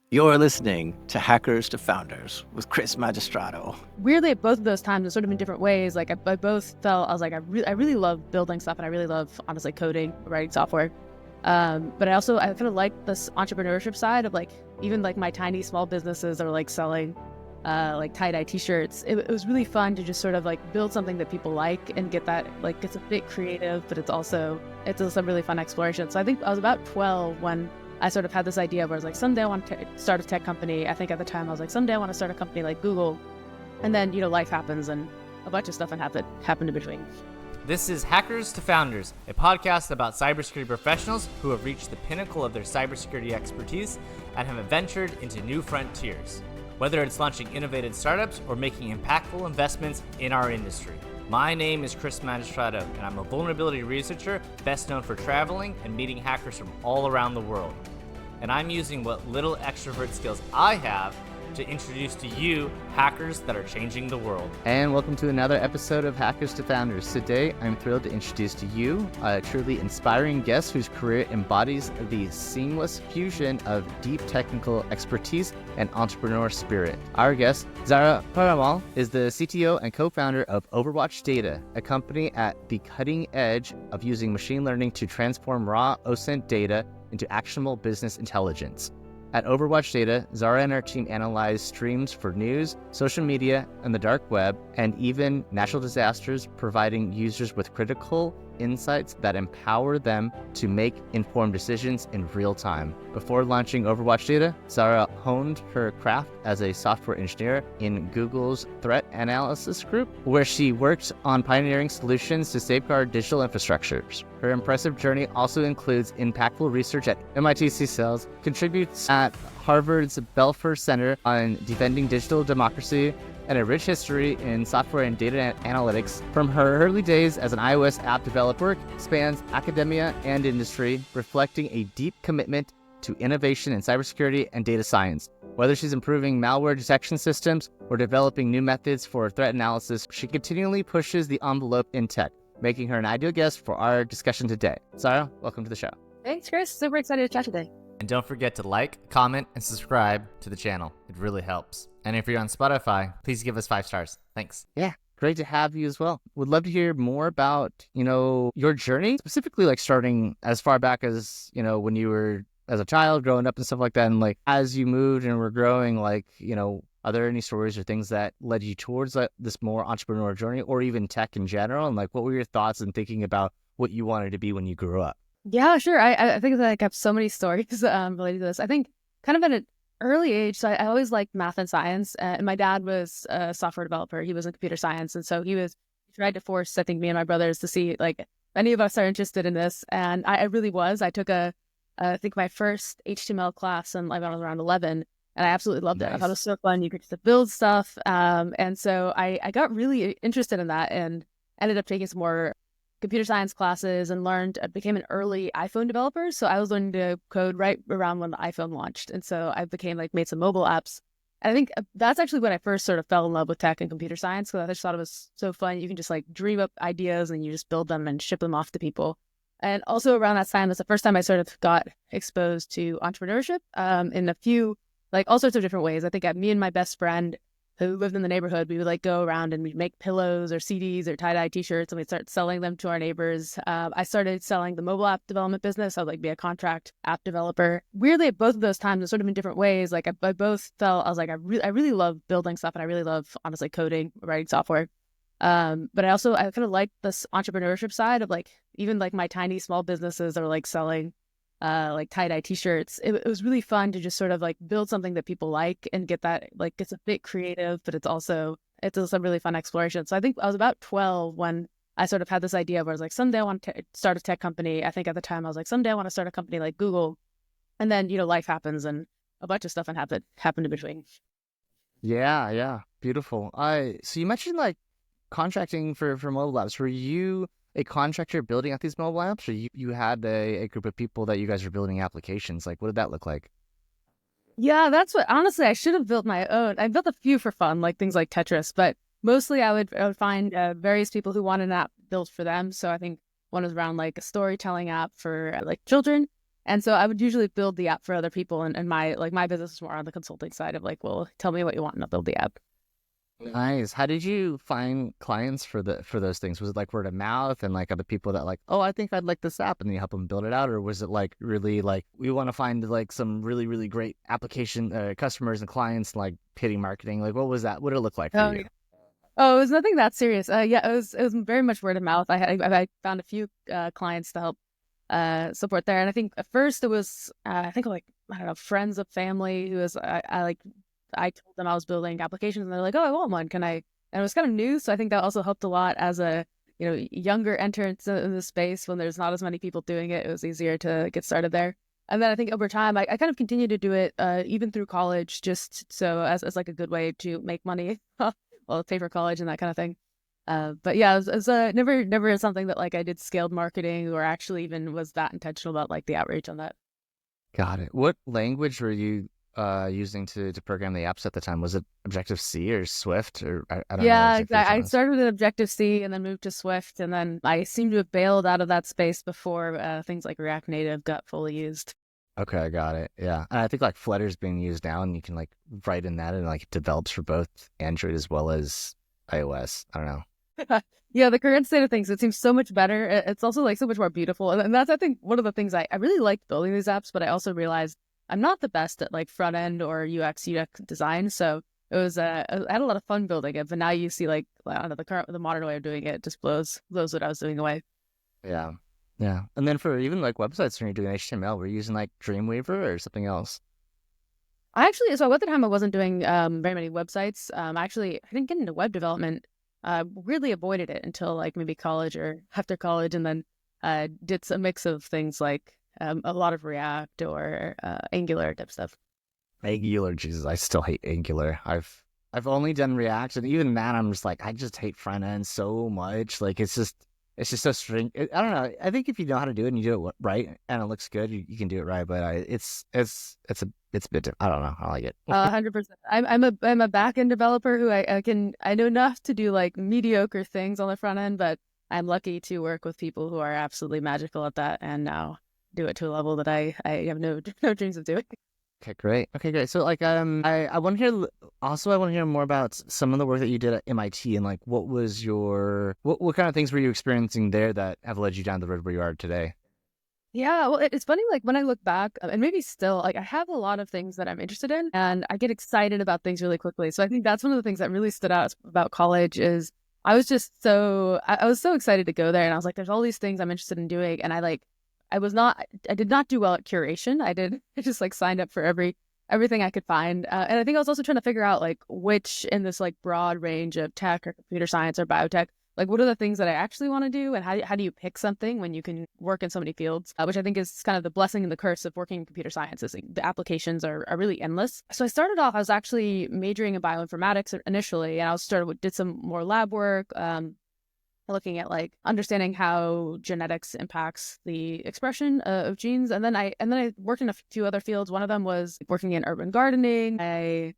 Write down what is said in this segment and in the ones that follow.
You're listening to Hackers to Founders with Chris Magistrato. Weirdly, at both of those times, sort of in different ways, like I both felt, I was like, I really love building stuff, and I really love, honestly, coding, writing software. But I kind of like this entrepreneurship side of like, even like my tiny small businesses are like selling like tie-dye t-shirts. It was really fun to just sort of like build something that people like and get that, like, it's a bit creative, but it's also some really fun exploration. So I think I was about 12 when I sort of had this idea where I was like, someday I want to start a tech company. I think at the time I was like, someday I want to start a company like Google. And then, life happens and a bunch of stuff happened in between. This is Hackers to Founders, a podcast about cybersecurity professionals who have reached the pinnacle of their cybersecurity expertise and have ventured into new frontiers, whether it's launching innovative startups or making impactful investments in our industry. My name is Chris Magistrato, and I'm a vulnerability researcher best known for traveling and meeting hackers from all around the world. And I'm using what little extrovert skills I have to introduce to you hackers that are changing the world. And welcome to another episode of Hackers to Founders. Today, I'm thrilled to introduce to you a truly inspiring guest whose career embodies the seamless fusion of deep technical expertise and entrepreneur spirit. Our guest, Zara Perumal, is the CTO and co-founder of Overwatch Data, a company at the cutting edge of using machine learning to transform raw OSINT data into actionable business intelligence. At Overwatch Data, Zara and her team analyze streams for news, social media, and the dark web, and even natural disasters, providing users with critical insights that empower them to make informed decisions in real time. Before launching Overwatch Data, Zara honed her craft as a software engineer in Google's threat analysis group, where she worked on pioneering solutions to safeguard digital infrastructures. Her impressive journey also includes impactful research at MIT CSAILs, contributes at Harvard's Belfer Center on defending digital democracy, and a rich history in software and data analytics. From her early days as an iOS app developer, spans academia and industry, reflecting a deep commitment to innovation in cybersecurity and data science. Whether she's improving malware detection systems or developing new methods for threat analysis, she continually pushes the envelope in tech, making her an ideal guest for our discussion today. Zara, welcome to the show. Thanks, Chris. Super excited to chat today. And don't forget to like, comment, and subscribe to the channel. It really helps. And if you're on Spotify, please give us 5 stars. Thanks. Yeah, great to have you as well. Would love to hear more about, your journey, specifically like starting as far back as, when you were as a child growing up and stuff like that. And like, as you moved and were growing, like, are there any stories or things that led you towards this more entrepreneurial journey or even tech in general? And like, what were your thoughts and thinking about what you wanted to be when you grew up? Yeah, sure. I think that I have so many stories related to this. I think kind of at an early age, so I always liked math and science. And my dad was a software developer. He was in computer science. And so he tried to force, I think, me and my brothers to see, like, if any of us are interested in this. And I really was. I took I think my first HTML class when I was around 11. And I absolutely loved it. I thought it was so fun. You could just build stuff. And so I got really interested in that and ended up taking some more computer science classes and became an early iPhone developer. So I was learning to code right around when the iPhone launched. And so I made some mobile apps. And I think that's actually when I first sort of fell in love with tech and computer science, because I just thought it was so fun. You can just like dream up ideas and you just build them and ship them off to people. And also around that time, that's the first time I sort of got exposed to entrepreneurship in a few, like all sorts of different ways. I think me and my best friend who lived in the neighborhood, we would like go around and we'd make pillows or CDs or tie-dye t-shirts, and we'd start selling them to our neighbors. I started selling the mobile app development business. I would like be a contract app developer. Weirdly, at both of those times, sort of in different ways, like I both felt, I was like, I really love building stuff, and I really love, honestly, coding, writing software. But I kind of like this entrepreneurship side of like, even like my tiny small businesses are like selling like tie-dye t-shirts. It was really fun to just sort of like build something that people like and get that, like, it's a bit creative, but it's also a really fun exploration. So I think I was about 12 when I sort of had this idea where I was like, someday I want to start a tech company. I think at the time I was like, someday I want to start a company like Google. And then, life happens and a bunch of stuff happened in between. Yeah. Beautiful. So you mentioned like contracting for mobile apps. Were you a contractor building out these mobile apps, or you had a group of people that you guys were building applications? Like, what did that look like? Yeah, that's what, honestly, I should have built my own. I built a few for fun, like things like Tetris, but mostly I would find various people who wanted an app built for them. So I think one was around like a storytelling app for like children. And so I would usually build the app for other people, and my business is more on the consulting side of like, well, tell me what you want and I'll build the app. Nice. How did you find clients for those things? Was it like word of mouth and like other people that like, oh, I think I'd like this app, and then you help them build it out, or was it like really like we want to find like some really really great application customers and clients, like pitting marketing? Like what was that? What did it look like for Oh, you? yeah. Oh, it was nothing that serious. Yeah, it was very much word of mouth. I found a few clients to help support there, and I think at first it was I think like I don't know, friends of family who was I told them I was building applications, and they're like, oh, I want one, can I? And it was kind of new, so I think that also helped a lot as a younger entrant in the space. When there's not as many people doing it, it was easier to get started there. And then I think over time, I kind of continued to do it even through college, just so as like a good way to make money, well, pay for college and that kind of thing. But yeah, it was never something that like I did scaled marketing or actually even was that intentional about like the outreach on that. Got it. What language were you using to program the apps at the time? Was it Objective C or Swift, or I don't know Yeah, exactly which I one? started with Objective-C and then moved to Swift, and then I seem to have bailed out of that space before things like React Native got fully used. Okay, I got it. Yeah. And I think like Flutter's being used now, and you can like write in that, and like it develops for both Android as well as iOS. I don't know. Yeah, the current state of things, it seems so much better. It's also like so much more beautiful. And that's, I think, one of the things I really liked building these apps, but I also realized I'm not the best at like front end or UX design. So it was, I had a lot of fun building it, but now you see like, I don't know, the modern way of doing it just blows what I was doing away. Yeah. Yeah. And then for even like websites when you're doing HTML, we're using like Dreamweaver or something else. So at the time I wasn't doing very many websites. Actually, I didn't get into web development. Really avoided it until like maybe college or after college, and then did a mix of things like a lot of React or Angular type stuff. Angular, Jesus, I still hate Angular. I've only done React, and even that I'm just like I just hate front end so much. Like it's just so string. I don't know. I think if you know how to do it and you do it right and it looks good, you can do it right. But it's a bit different. I don't know. I like it. 100%. I'm a back end developer who I know enough to do like mediocre things on the front end, but I'm lucky to work with people who are absolutely magical at that and now do it to a level that I have no no dreams of doing. Okay, great. Okay, great. So like I want to hear also I want to hear more about some of the work that you did at MIT, and like what was your what kind of things were you experiencing there that have led you down the road where you are today? Yeah, well, it's funny, like when I look back, and maybe still, like I have a lot of things that I'm interested in, and I get excited about things really quickly. So I think that's one of the things that really stood out about college is I was so excited to go there, and I was like, there's all these things I'm interested in doing, and I did not do well at curation. I just like signed up for everything I could find, and I think I was also trying to figure out like which in this like broad range of tech or computer science or biotech, like what are the things that I actually want to do, and how do you pick something when you can work in so many fields, which I think is kind of the blessing and the curse of working in computer science is like, the applications are really endless. So I started off, I was actually majoring in bioinformatics initially, and did some more lab work, looking at like understanding how genetics impacts the expression of genes, and then I worked in a few other fields. One of them was working in urban gardening. I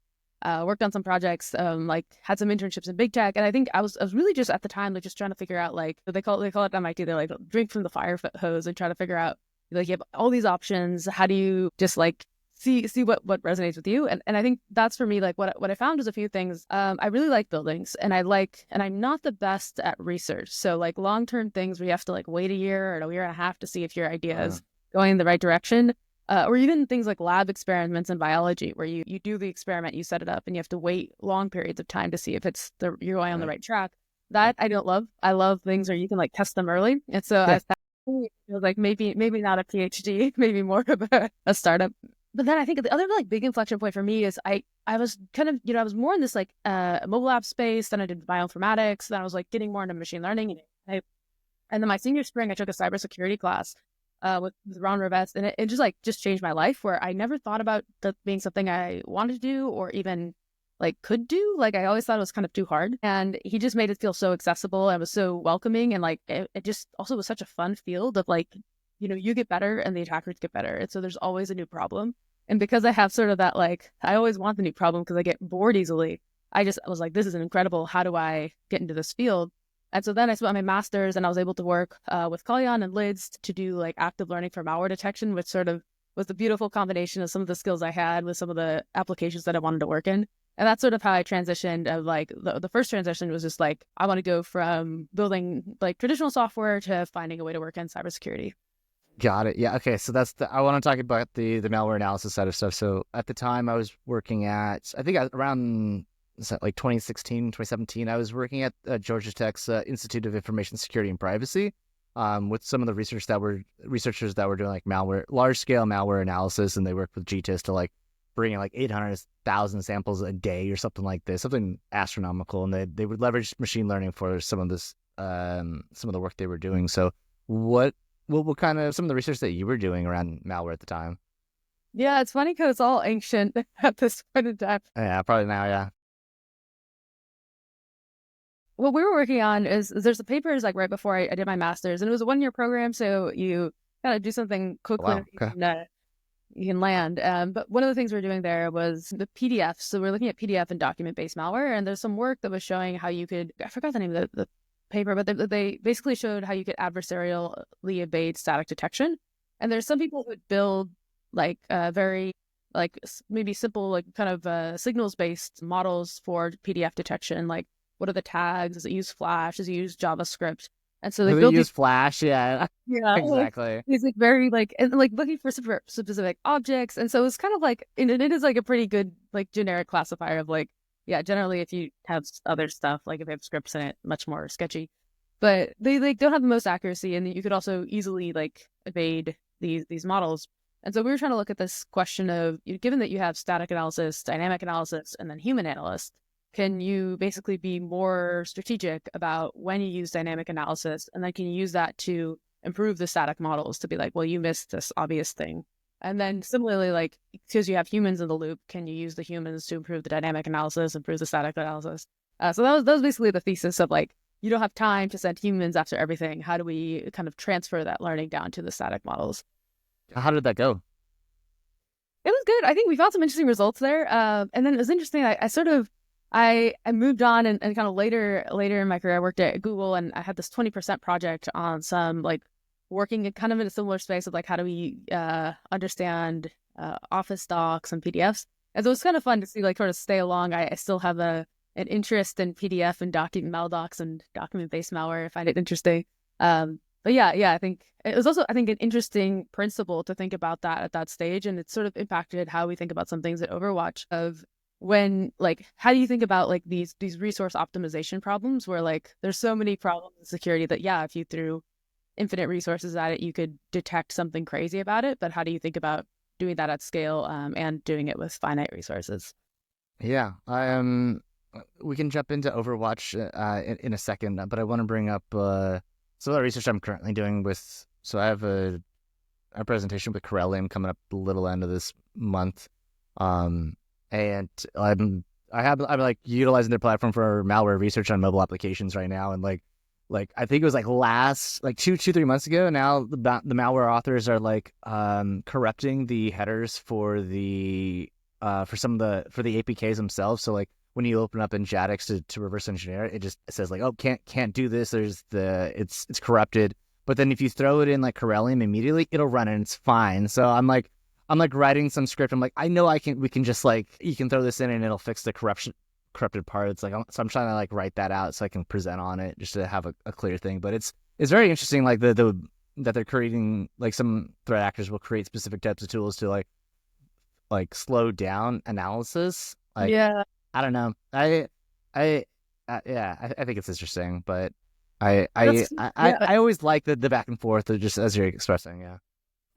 worked on some projects, like had some internships in big tech, and I think I was really just at the time like just trying to figure out like they call it at MIT, they're like drink from the fire hose and try to figure out like you have all these options. How do you just like see what resonates with you? And I think that's for me like what I found was a few things. I really like buildings, and I'm not the best at research. So like long-term things where you have to like wait a year or a year and a half to see if your idea is going in the right direction. Or even things like lab experiments in biology, where you do the experiment, you set it up, and you have to wait long periods of time to see if you're going on the right track. That I don't love. I love things where you can like test them early. And so I was like maybe not a PhD, maybe more of a startup. But then I think the other like big inflection point for me is I was kind of, I was more in this like mobile app space. Then I did bioinformatics. Then I was like getting more into machine learning. And then my senior spring, I took a cybersecurity class with Ron Rivest, and it just changed my life, where I never thought about that being something I wanted to do or even like could do. Like I always thought it was kind of too hard, and he just made it feel so accessible and was so welcoming, and like it just also was such a fun field of like, you get better and the attackers get better, and so there's always a new problem. And because I have sort of that like I always want the new problem because I get bored easily, I was like, this is incredible. How do I get into this field? And so then I spent my master's and I was able to work with Kalyan and Lids to do like active learning for malware detection, which sort of was the beautiful combination of some of the skills I had with some of the applications that I wanted to work in. And that's sort of how I transitioned. Of like the first transition was just like, I want to go from building like traditional software to finding a way to work in cybersecurity. Got it. Yeah. Okay. So I want to talk about the malware analysis side of stuff. So at the time I was working at, I think around like 2016, 2017, I was working at Georgia Tech's Institute of Information Security and Privacy with some of the researchers that were doing like large scale malware analysis. And they worked with GTIS to like bring in like 800,000 samples a day or something like this, something astronomical. And they would leverage machine learning for some of this, some of the work they were doing. So what kind of some of the research that you were doing around malware at the time? Yeah, it's funny because it's all ancient at this point in time. Yeah, probably now, yeah. What we were working on is there's a paper is like right before I did my master's, and it was a 1-year program, so you kind of do something quickly. Wow, okay. You can land. But one of the things we're doing there was the PDF. So we're looking at PDF and document-based malware, and there's some work that was showing how you could, I forgot the name of the paper, but they basically showed how you could adversarially evade static detection. And there's some people who would build like very like maybe simple like kind of signals-based models for PDF detection. Like what are the tags? Does it use Flash? Does it use JavaScript? And so they Does it build use Flash? Yeah, yeah, exactly. it's like very like and like looking for specific objects, and so it's kind of like and it is like a pretty good like generic classifier of like yeah, generally if you have other stuff like if they have scripts in it, much more sketchy, but they like don't have the most accuracy, and you could also easily like evade these models. And so we were trying to look at this question of given that you have static analysis, dynamic analysis, and then human analyst. Can you basically be more strategic about when you use dynamic analysis? And then can you use that to improve the static models to be like, well, you missed this obvious thing. And then similarly, like, because you have humans in the loop, can you use the humans to improve the dynamic analysis, improve the static analysis? So that was basically the thesis of like, you don't have time to send humans after everything. How do we kind of transfer that learning down to the static models? How did that go? It was good. I think we found some interesting results there. And then it was interesting. I moved on and kind of later in my career, I worked at Google, and I had this 20% project on some like working kind of in a similar space of like how do we understand Office docs and PDFs. And so it was kind of fun to see like sort of stay along. I still have an interest in PDF and document maldocs and document-based malware. I find it interesting. But yeah, I think it was also, I think, an interesting principle to think about that at that stage. And it sort of impacted how we think about some things at Overwatch of when, like, how do you think about like these resource optimization problems where like there's so many problems in security that, yeah, if you threw infinite resources at it, you could detect something crazy about it. But how do you think about doing that at scale and doing it with finite resources? Yeah, we can jump into Overwatch in a second, but I want to bring up some of the research I'm currently doing with. So I have a presentation with Corellium coming up the little end of this month, and I'm like utilizing their platform for malware research on mobile applications right now, and like I think it was like last like 3 months ago. Now the malware authors are like corrupting the headers for the APKs themselves. So like when you open up Nginx to reverse engineer, it says like, oh, can't do this. It's corrupted. But then if you throw it in like Corellium immediately, it'll run and it's fine. So I'm like writing some script. I'm like, I know we can just like, you can throw this in and it'll fix the corrupted part. It's like, so I'm trying to like write that out so I can present on it just to have a clear thing. But it's very interesting, like that they're creating, like some threat actors will create specific types of tools to like slow down analysis. Like, Yeah. I don't know. I think it's interesting, but I always like the back and forth, just as you're expressing. Yeah.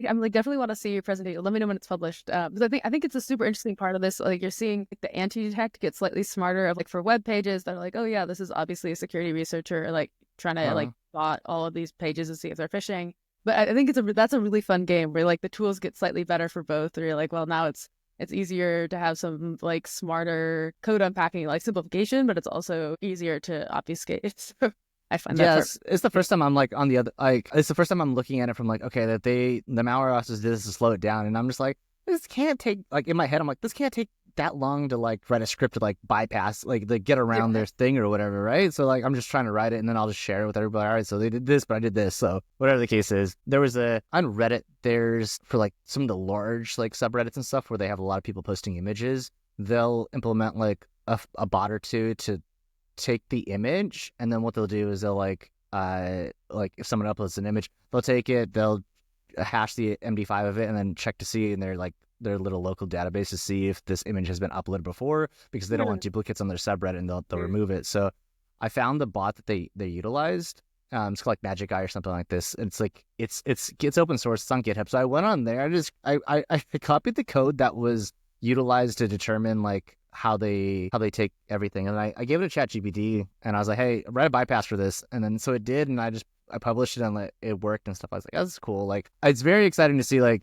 I'm like definitely want to see your presentation. Let me know when it's published because I think it's a super interesting part of this. Like you're seeing like, the anti-detect get slightly smarter of like for web pages that are like, oh yeah, this is obviously a security researcher like trying to like bot all of these pages and see if they're phishing. But I think that's a really fun game where like the tools get slightly better for both. Where you're like, well, now it's easier to have some like smarter code unpacking, like simplification, but it's also easier to obfuscate. So I find that. Yes, it's the first time I'm like on the other, like it's the first time I'm looking at it from like, okay, that the malware authors did this to slow it down, and I'm just like, this can't take, like in my head, I'm like, this can't take that long to like write a script to like bypass, like get around their thing or whatever, right? So like I'm just trying to write it and then I'll just share it with everybody. All right, so they did this, but I did this. So whatever the case is, there was on Reddit, there's for like some of the large like subreddits and stuff where they have a lot of people posting images, they'll implement like a bot or two to take the image, and then what they'll do is they'll like if someone uploads an image, they'll take it, they'll hash the MD5 of it, and then check to see in their little local database to see if this image has been uploaded before, because they don't want duplicates on their subreddit, and they'll remove it. So I found the bot that they utilized. It's called like Magic Eye or something like this. It's like it's open source. It's on GitHub. So I went on there. I copied the code that was utilized to determine like how they take everything, and I gave it a ChatGPT, and I was like, hey, write a bypass for this, and then so it did, and I published it and it worked and stuff. I was like, oh, this is cool. Like, it's very exciting to see like,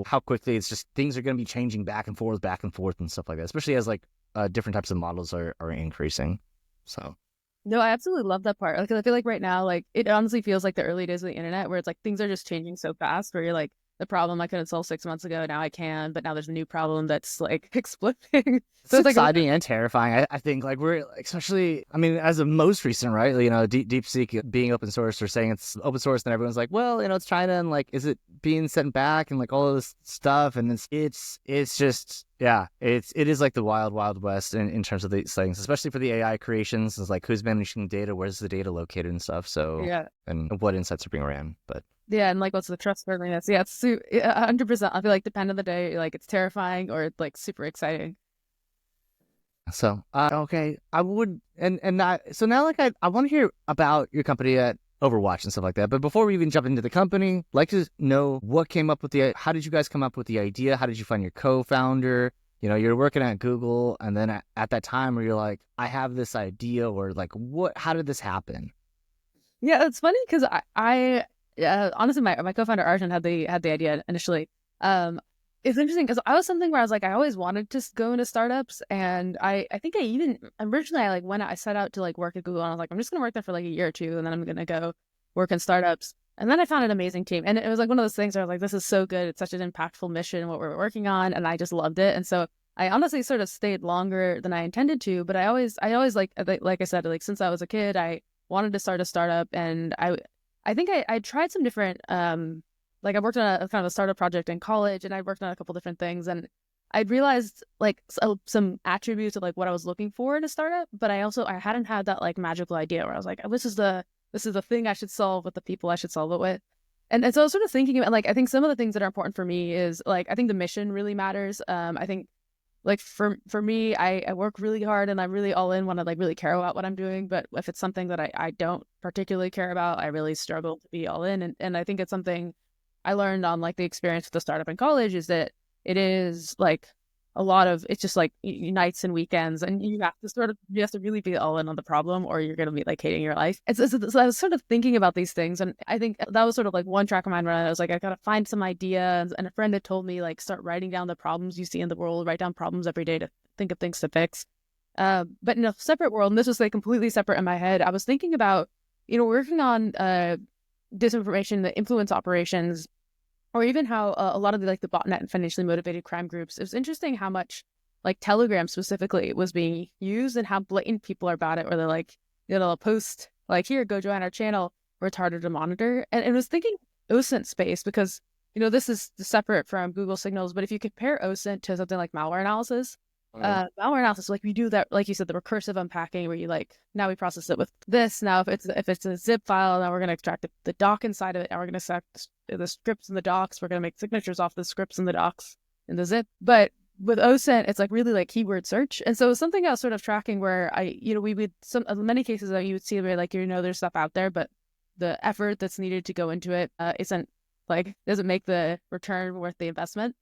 how quickly it's just things are going to be changing back and forth and stuff like that, especially as like different types of models are increasing. So no, I absolutely love that part. Like, I feel like right now, like, it honestly feels like the early days of the internet where it's like things are just changing so fast, where you're like, the problem I couldn't solve 6 months ago, now I can, but now there's a new problem that's like exploding. So it's exciting and terrifying. I think like we're especially, I mean, as of most recent, right? DeepSeek being open source or saying it's open source, and everyone's like, well, it's China, and like, is it being sent back and like all of this stuff, and it's just, yeah, it is like the wild west in terms of these things, especially for the AI creations. It's like, who's managing the data, where's the data located and stuff. So yeah, and what insights are being ran, but. Yeah, and like, what's the trustworthiness? Yeah, it's 100%. I feel like depend on the day, like it's terrifying or it's like super exciting. So okay, I would so now like I want to hear about your company at Overwatch and stuff like that. But before we even jump into the company, I'd like to know what came up with how did you guys come up with the idea? How did you find your co-founder? You're working at Google, and then at that time where you're like, I have this idea, or like, how did this happen? Yeah, it's funny because I honestly, my co-founder Arjun had the idea initially. It's interesting because I was something where I was like, I always wanted to go into startups, and I think I even originally I set out to like work at Google, and I was like, I'm just gonna work there for like a year or two, and then I'm gonna go work in startups. And then I found an amazing team, and it was like one of those things where I was like, this is so good, it's such an impactful mission what we're working on, and I just loved it. And so I honestly sort of stayed longer than I intended to, but I always like I said, like since I was a kid, I wanted to start a startup, and I think I tried some different, like I worked on a kind of a startup project in college, and I worked on a couple different things, and I'd realized like some attributes of like what I was looking for in a startup, but I hadn't had that like magical idea where I was like, oh, this is the thing I should solve with the people I should solve it with. And so I was sort of thinking about, like, I think some of the things that are important for me is like, I think the mission really matters. I think like for me, I work really hard and I'm really all in when I like really care about what I'm doing. But if it's something that I don't particularly care about, I really struggle to be all in. And I think it's something I learned on like the experience with the startup in college, is that it is like a lot of, it's just like nights and weekends, and you have to really be all in on the problem, or you're going to be like hating your life. So I was sort of thinking about these things, and I think that was sort of like one track of mine where I was like, I got to find some ideas. And a friend had told me, like, start writing down the problems you see in the world, write down problems every day to think of things to fix. But in a separate world, and this was like completely separate in my head, I was thinking about, working on disinformation, the influence operations, or even how a lot of the botnet and financially motivated crime groups. It was interesting how much like Telegram specifically was being used, and how blatant people are about it, where they're like, they'll post like, here, go join our channel, where it's harder to monitor. And it was thinking OSINT space, because this is separate from Google signals, but if you compare OSINT to something like malware analysis, malware analysis, like we do that, like you said, the recursive unpacking, where you like, now we process it with this. Now if it's a zip file, now we're going to extract the doc inside of it. Now we're going to extract the scripts and the docs. We're going to make signatures off the scripts and the docs in the zip. But with OSINT, it's like really like keyword search. And so it's something I was sort of tracking, where we would, in many cases that you would see where like, there's stuff out there, but the effort that's needed to go into it doesn't make the return worth the investment.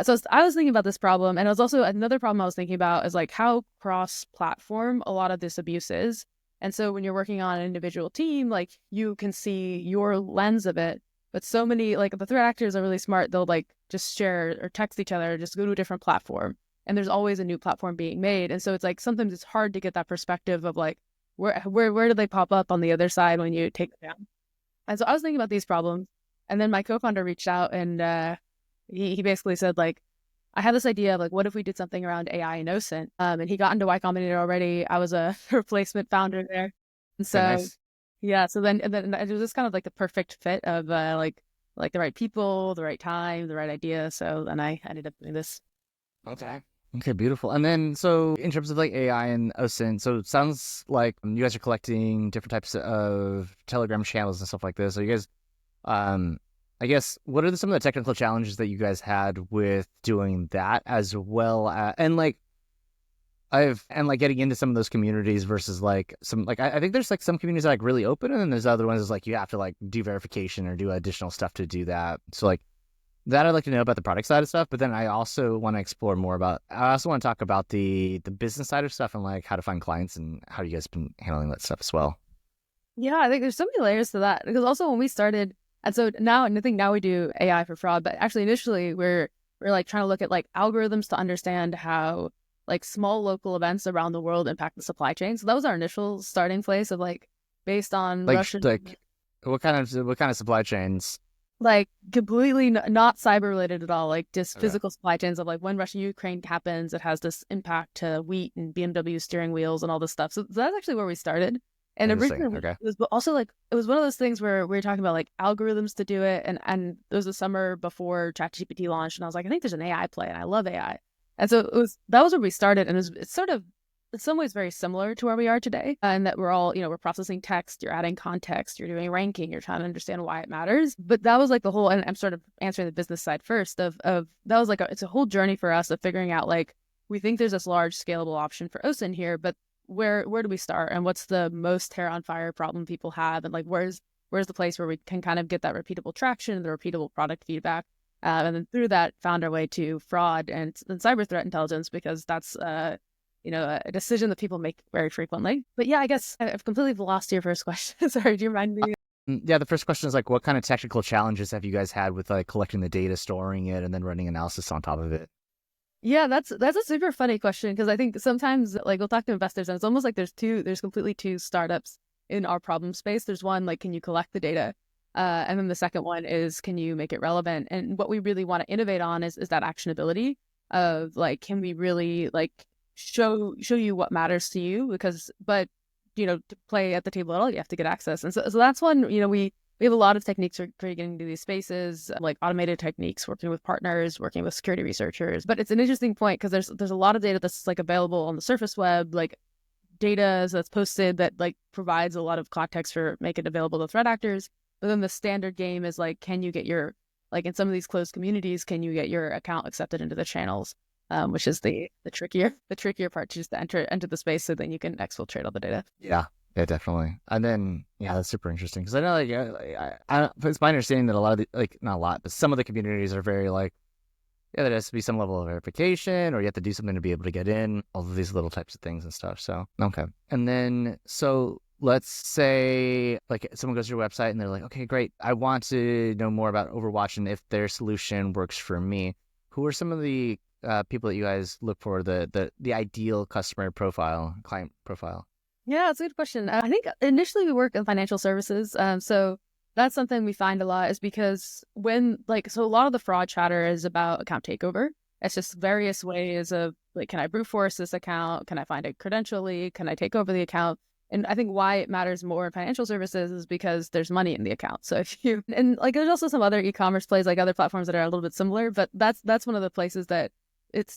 So I was thinking about this problem, and it was also another problem I was thinking about is like how cross-platform a lot of this abuse is. And so when you're working on an individual team, like you can see your lens of it, but so many, like the threat actors are really smart. They'll like just share or text each other, or just go to a different platform, and there's always a new platform being made. And so it's like sometimes it's hard to get that perspective of like where do they pop up on the other side when you take them down. And so I was thinking about these problems, and then my co-founder reached out, and he basically said like, I had this idea of like, what if we did something around AI and OSINT? And he got into Y Combinator already. I was a replacement founder there. And so, nice. yeah, so then it was just kind of like the perfect fit of like the right people, the right time, the right idea. So then I ended up doing this. Okay. Okay, beautiful. And then, so in terms of like AI and OSINT, so it sounds like you guys are collecting different types of Telegram channels and stuff like this. So you guys, I guess, what are some of the technical challenges that you guys had with doing that, as well as, and like getting into some of those communities versus like some, like I think there's like some communities that are like really open, and then there's other ones that's like you have to like do verification or do additional stuff to do that. So like that I'd like to know about the product side of stuff, but then I also want to explore more about, I also want to talk about the business side of stuff and like how to find clients and how you guys been handling that stuff as well. Yeah, I think there's so many layers to that, because also when we started, and so now, and I think now we do AI for fraud, but actually initially we're like trying to look at like algorithms to understand how like small local events around the world impact the supply chain. So that was our initial starting place of like, based on Like Russian, like what kind of supply chains? like completely not cyber related at all, like just Okay. physical supply chains of like when Russia-Ukraine happens, it has this impact to wheat and BMW steering wheels and all this stuff. So that's actually where we started. And Interesting. originally Okay. it was also like, it was one of those things where we were talking about like algorithms to do it. And there was a summer before ChatGPT launched, and I was like, I think there's an AI play, and I love AI. And so that was where we started. And it's sort of, in some ways, very similar to where we are today, and that we're all, we're processing text, you're adding context, you're doing ranking, you're trying to understand why it matters. But that was like the whole, and I'm sort of answering the business side first of that was like it's a whole journey for us of figuring out like, we think there's this large scalable option for OSINT here, but where do we start, and what's the most hair on fire problem people have, and like where's the place where we can kind of get that repeatable traction, the repeatable product feedback, and then through that found our way to fraud and cyber threat intelligence, because that's a decision that people make very frequently. But yeah, I guess I've completely lost your first question. Sorry, do you remind me? Yeah, the first question is like, what kind of technical challenges have you guys had with like collecting the data, storing it, and then running analysis on top of it? Yeah, that's a super funny question, because I think sometimes like we'll talk to investors and it's almost like there's completely two startups in our problem space. There's one like, can you collect the data? And then the second one is, can you make it relevant? And what we really want to innovate on is that actionability of like, can we really like show you what matters to you? But to play at the table at all, you have to get access. And so that's one, we have a lot of techniques for getting into these spaces, like automated techniques, working with partners, working with security researchers. But it's an interesting point, because there's a lot of data that's like available on the surface web, like data that's posted that like provides a lot of context for make it available to threat actors. But then the standard game is like, can you get your, like in some of these closed communities, can you get your account accepted into the channels? Which is the trickier part, to just enter the space so then you can exfiltrate all the data. Yeah. Yeah, definitely. And then, yeah, that's super interesting, because I know, like, it's my understanding that a lot of the, like, not a lot, but some of the communities are very like, yeah, there has to be some level of verification, or you have to do something to be able to get in, all of these little types of things and stuff. So, okay. And then, so let's say like someone goes to your website and they're like, okay, great, I want to know more about Overwatch and if their solution works for me. Who are some of the people that you guys look for, the ideal customer profile, client profile? Yeah, it's a good question. I think initially we work in financial services. So that's something we find a lot, is because so a lot of the fraud chatter is about account takeover. It's just various ways of like, can I brute force this account? Can I find a credential leak? Can I take over the account? And I think why it matters more in financial services is because there's money in the account. So and like there's also some other e-commerce plays, like other platforms that are a little bit similar, but that's one of the places that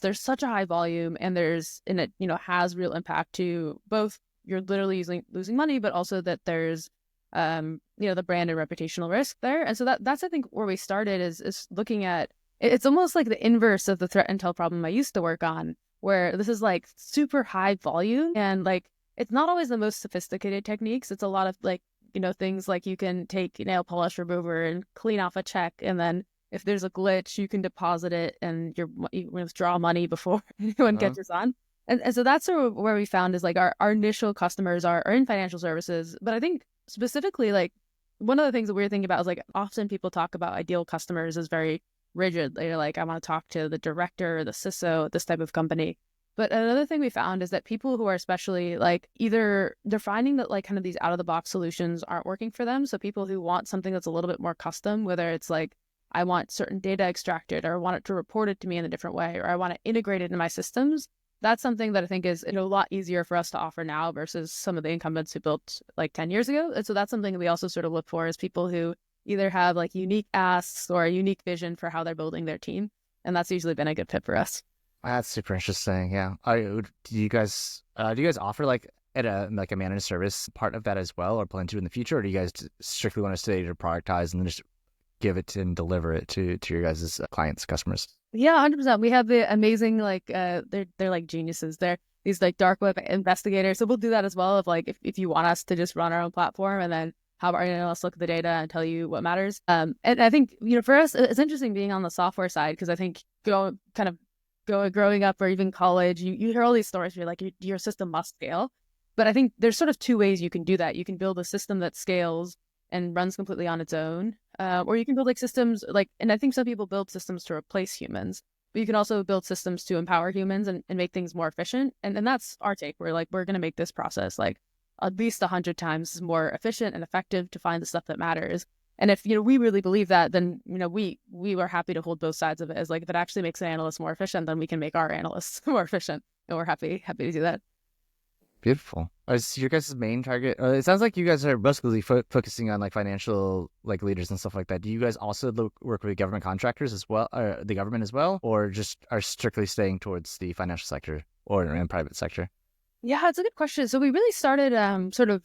there's such a high volume, and it has real impact to both, you're literally losing money, but also that there's the brand and reputational risk there. And so that's I think where we started is looking at, it's almost like the inverse of the threat intel problem I used to work on, where this is like super high volume, and like it's not always the most sophisticated techniques. It's a lot of like things like you can take nail polish remover and clean off a check, and then if there's a glitch you can deposit it and you withdraw money before anyone catches on. And so that's sort of where we found is like our initial customers are in financial services. But I think specifically, like one of the things that we were thinking about is like often people talk about ideal customers as very rigid. They're like, I want to talk to the director, the CISO, this type of company. But another thing we found is that people who are especially like, either they're finding that like kind of these out of the box solutions aren't working for them. So people who want something that's a little bit more custom, whether it's like I want certain data extracted, or I want it to report it to me in a different way, or I want to integrate it into my systems. That's something that I think is a lot easier for us to offer now versus some of the incumbents who built like 10 years ago. And so that's something that we also sort of look for, is people who either have like unique asks or a unique vision for how they're building their team. And that's usually been a good fit for us. That's super interesting. Yeah. Do you guys offer like at a managed service part of that as well, or plan to in the future, or do you guys strictly want to stay to productize and then just give it and deliver it to your guys' clients, customers? Yeah, 100%. We have the amazing they're like geniuses. They're these like dark web investigators. So we'll do that as well. If like if you want us to just run our own platform and then have our analysts look at the data and tell you what matters. And I think for us it's interesting being on the software side, because I think growing up or even college, you hear all these stories where you're like your system must scale. But I think there's sort of two ways you can do that. You can build a system that scales and runs completely on its own, or you can build like systems and I think some people build systems to replace humans, but you can also build systems to empower humans and make things more efficient. And that's our take. We're going to make this process like at least 100 times more efficient and effective to find the stuff that matters. And if we really believe that, then we are happy to hold both sides of it, as like if it actually makes an analyst more efficient, then we can make our analysts more efficient, and we're happy to do that. Beautiful. Is your guys' main target? It sounds like you guys are mostly focusing on like financial like leaders and stuff like that. Do you guys also work with government contractors as well, or the government as well, or just are strictly staying towards the financial sector or in private sector? Yeah, it's a good question. So we really started sort of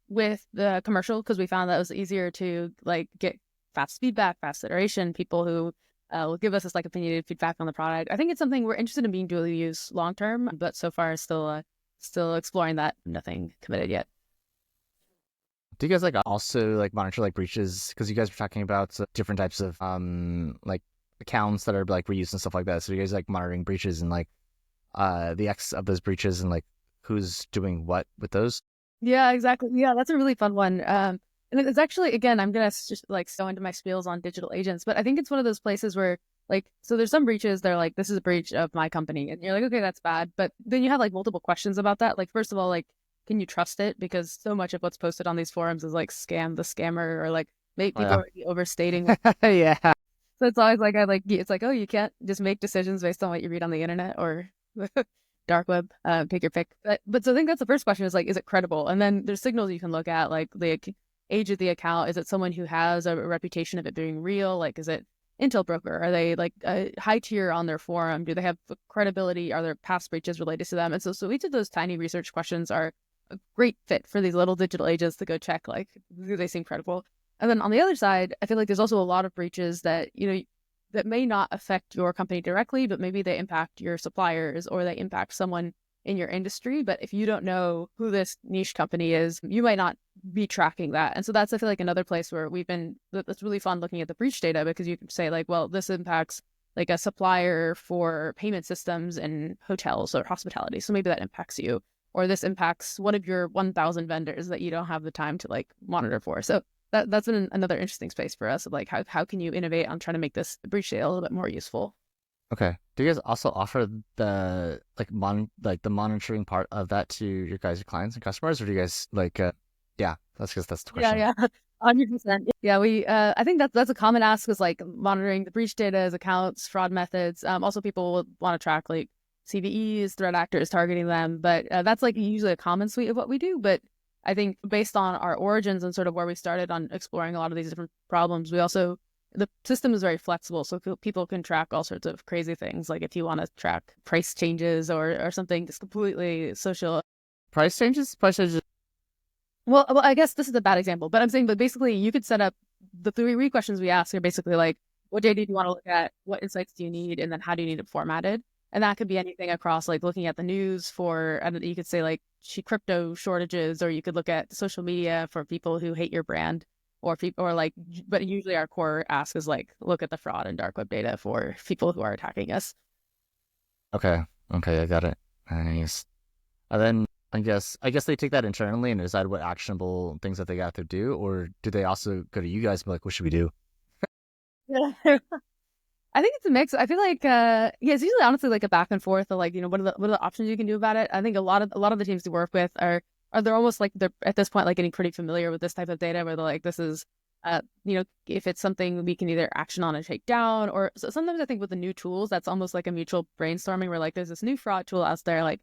with the commercial, because we found that it was easier to like get fast feedback, fast iteration, people who will give us this like opinionated feedback on the product. I think it's something we're interested in being dually used long term, but so far still exploring that. Nothing committed yet. Do you guys like also like monitor like breaches? Because you guys were talking about different types of like accounts that are like reused and stuff like that. So you guys like monitoring breaches and like the X of those breaches and like who's doing what with those? Yeah, exactly. Yeah, that's a really fun one. And it's actually, again, I'm gonna just like go into my spiels on digital agents, but I think it's one of those places where like, so there's some breaches, they're like, this is a breach of my company, and you're like, okay, that's bad. But then you have like multiple questions about that. Like, first of all, like, can you trust it? Because so much of what's posted on these forums is like scam the scammer, or like make people are overstating. Yeah. So it's always like it's like, oh, you can't just make decisions based on what you read on the internet or dark web, take your pick. But so I think that's the first question, is like, is it credible? And then there's signals you can look at, like the age of the account. Is it someone who has a reputation of it being real? Like, is it Intel broker? Are they like a high tier on their forum? Do they have credibility? Are there past breaches related to them? And so each of those tiny research questions are a great fit for these little digital agents to go check, like, do they seem credible? And then on the other side, I feel like there's also a lot of breaches that, that may not affect your company directly, but maybe they impact your suppliers or they impact someone in your industry. But if you don't know who this niche company is, you might not be tracking that. And so that's, I feel like, another place where that's really fun looking at the breach data, because you can say like, well, this impacts like a supplier for payment systems in hotels or hospitality. So maybe that impacts you, or this impacts one of your 1,000 vendors that you don't have the time to like monitor for. So that's another interesting space for us of like, how can you innovate on trying to make this breach data a little bit more useful? Okay. Do you guys also offer the the monitoring part of that to your guys' clients and customers, or do you guys like yeah, that's the question. Yeah, 100%. Yeah, we I think that's a common ask, is like monitoring the breach data as accounts, fraud methods. Also people will want to track like CVEs, threat actors targeting them, but that's like usually a common suite of what we do. But I think based on our origins and sort of where we started on exploring a lot of these different problems, the system is very flexible, so people can track all sorts of crazy things. Like if you want to track price changes or something just completely social. Price changes? Well, I guess this is a bad example, but I'm saying, but basically you could set up the 3 questions we ask are basically like, what data do you want to look at? What insights do you need? And then how do you need it formatted? And that could be anything across like looking at the news for, you could say like crypto shortages, or you could look at social media for people who hate your brand, or people, or like, but usually our core ask is like, look at the fraud and dark web data for people who are attacking us. Okay, I got it. Nice. And then I guess they take that internally and decide what actionable things that they got to do, or do they also go to you guys and be like, what should we do? Yeah. I think it's a mix. I feel like it's usually honestly like a back and forth of like, what are the options you can do about it. I think a lot of the teams we work with are they're almost like, they're at this point like getting pretty familiar with this type of data, where they're like, this is If it's something we can either action on and take down, or so sometimes I think with the new tools, that's almost like a mutual brainstorming where like there's this new fraud tool out there, like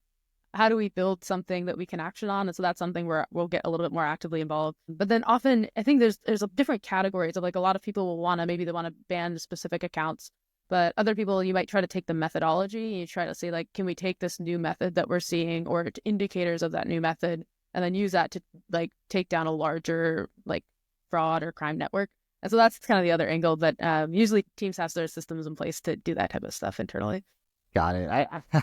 how do we build something that we can action on? And so that's something where we'll get a little bit more actively involved. But then often I think there's a different categories of like a lot of people will maybe they want to ban specific accounts, but other people, you might try to take the methodology and you try to say like, can we take this new method that we're seeing or indicators of that new method and then use that to like take down a larger like fraud or crime network. And so that's kind of the other angle that usually teams have their systems in place to do that type of stuff internally. Got it.